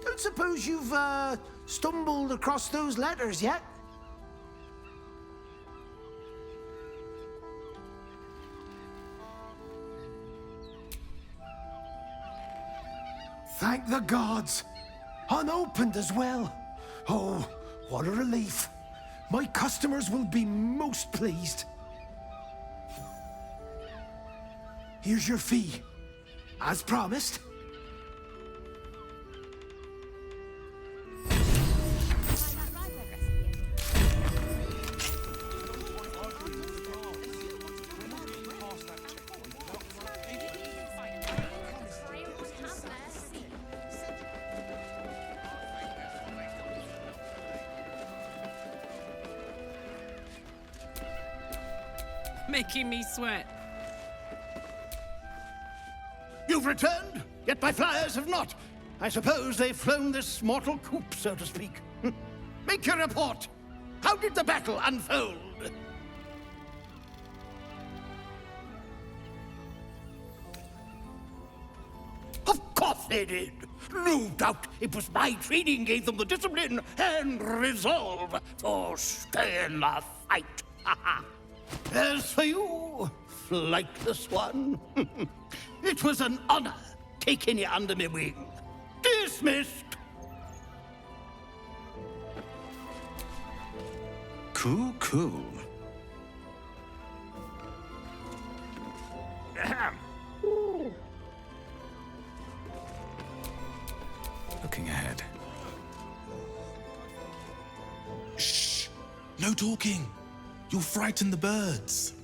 Don't suppose you've, stumbled across those letters yet? Thank the gods! Unopened as well. Oh, what a relief. My customers will be most pleased. Here's your fee. As promised. Making me sweat. You've returned, yet my flyers have not. I suppose they've flown this mortal coop, so to speak. Make your report. How did the battle unfold? Of course they did. No doubt it was my training gave them the discipline and resolve to stay in the fight. As for you, flightless one, it was an honor taking you under my wing. Dismissed. Cool. Looking ahead. Shh! No talking! You'll frighten the birds.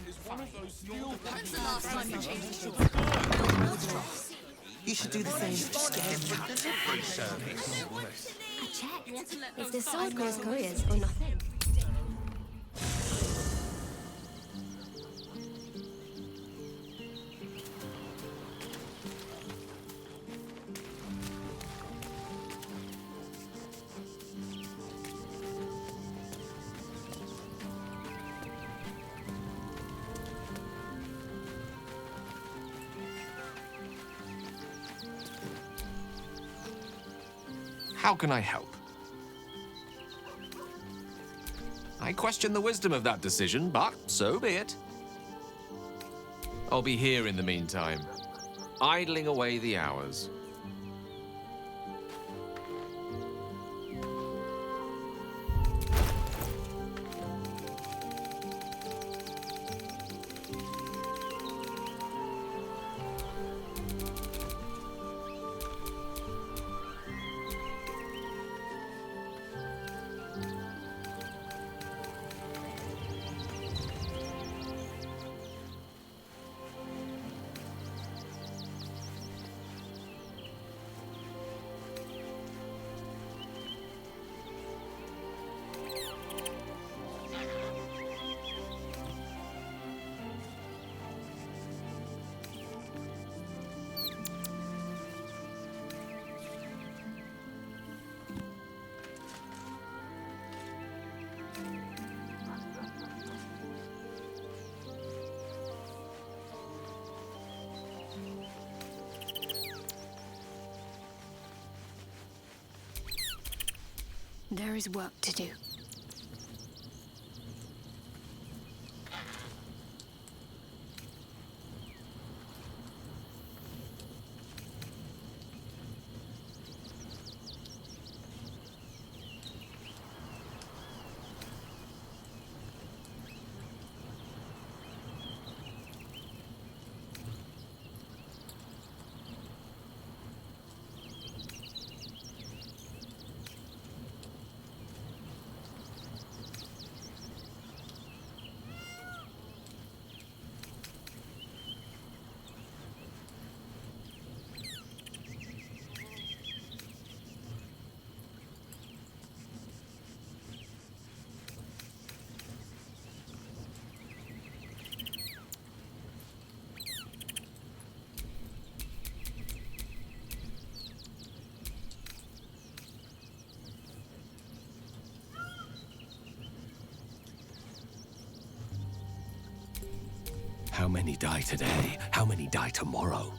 When's the last time you changed your You should do the same. Delivery service. I checked. It's the sword goes couriers or nothing. How can I help? I question the wisdom of that decision, but so be it. I'll be here in the meantime, idling away the hours. There is work to do. How many die today? How many die tomorrow?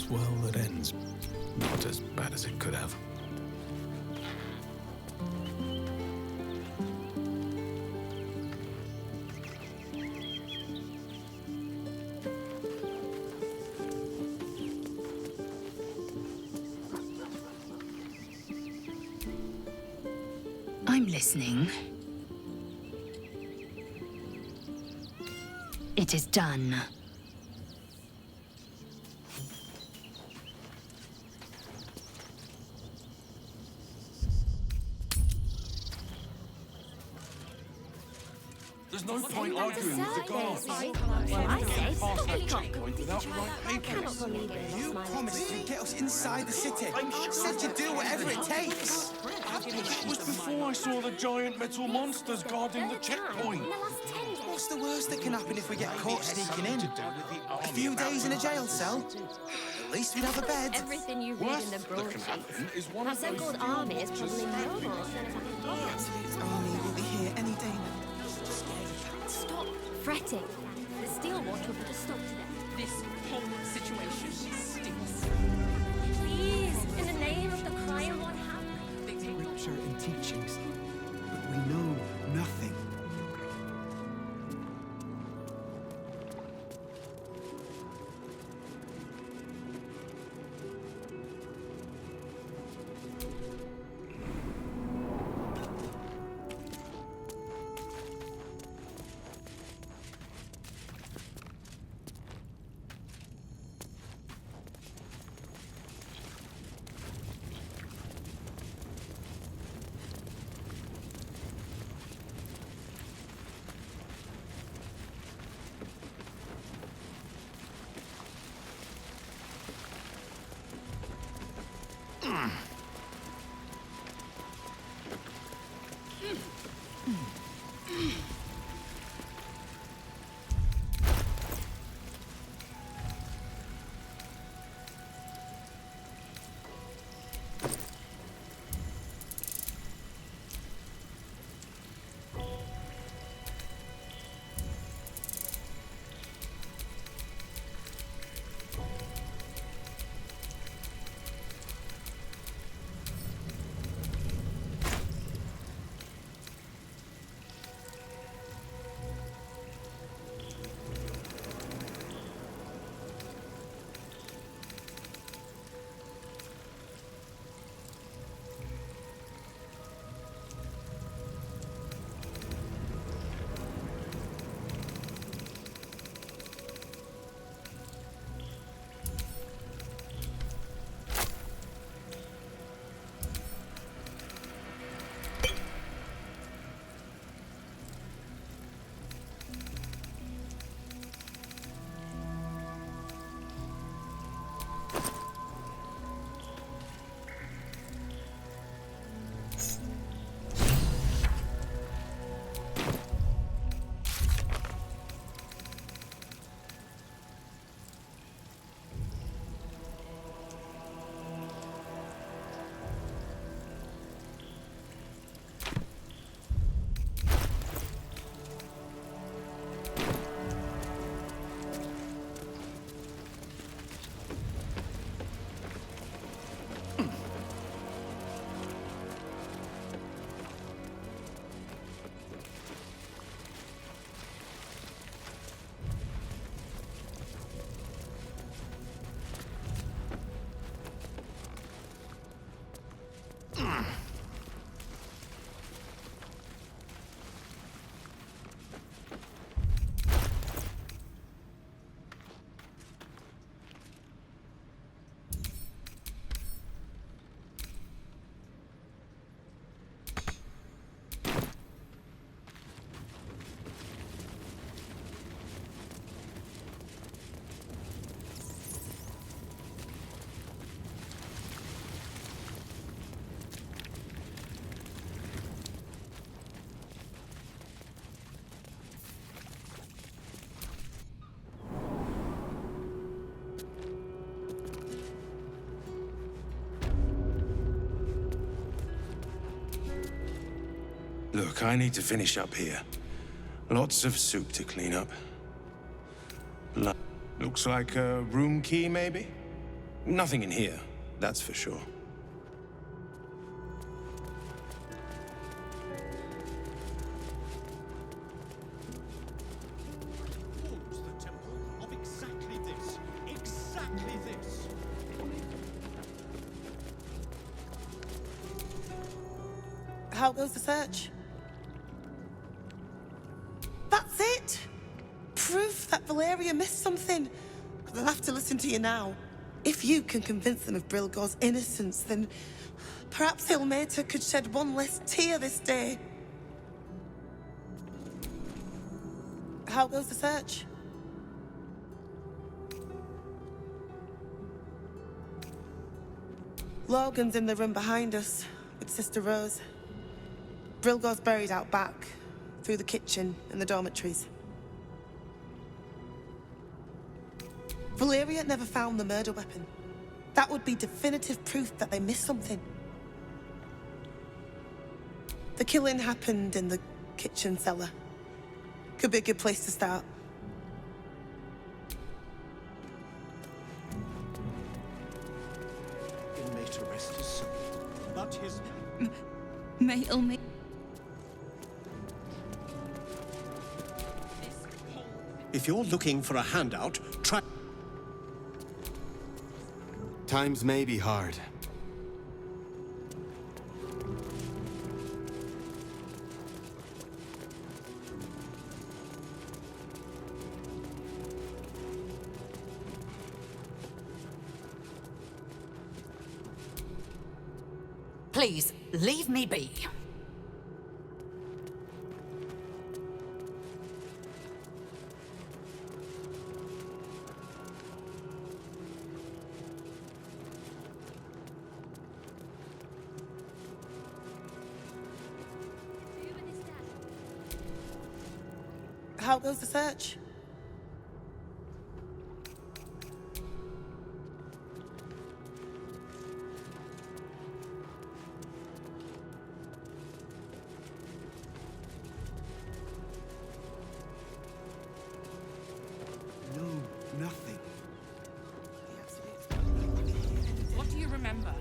All's well that ends. Not as bad as it could have. I'm listening. It is done. There's no point arguing with the guards. Well, I say, stop the clock. Without right papers. You promised you'd get us inside the city. Said you'd do whatever it takes. It was before I saw the giant metal monsters guarding the checkpoint. What's the worst that can happen if we get caught sneaking in? A few days in a jail cell? At least we'd have a bed. Everything you read in the broadsheet. Our so-called army is probably no more than a Absolute army will be here any day now. Stop fretting. The steel water will put a stop to them. This whole situation stinks. Please, in the name of the crying one, have Scripture and teachings, but we know nothing. Look, I need to finish up here. Lots of soup to clean up. Looks like a room key, maybe? Nothing in here, that's for sure. How goes the search? That's it! Proof that Valeria missed something. They'll have to listen to you now. If you can convince them of Brilgor's innocence, then perhaps Ilmater could shed one less tear this day. How goes the search? Logan's in the room behind us with Sister Rose. Brilgor's buried out back, through the kitchen and the dormitories. Valeria never found the murder weapon. That would be definitive proof that they missed something. The killing happened in the kitchen cellar. Could be a good place to start. Ilmater rest his soul, but his... May Ilmater... If you're looking for a handout, try... Times may be hard. Please, leave me be. How goes the search? No, nothing. What do you remember?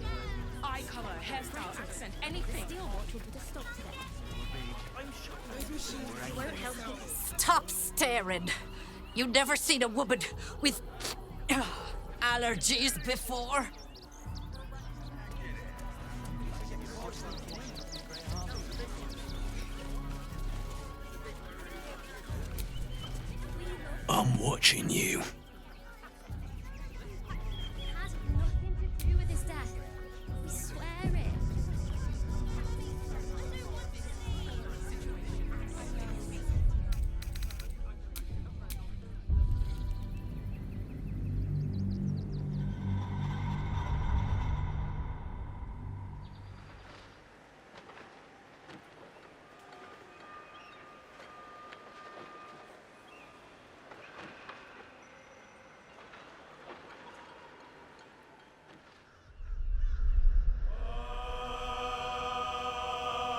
Eye color, hairstyle, accent, anything. Still watch will put a stop to that. It won't help you. Stop staring. You never seen a woman with allergies before. I'm watching you.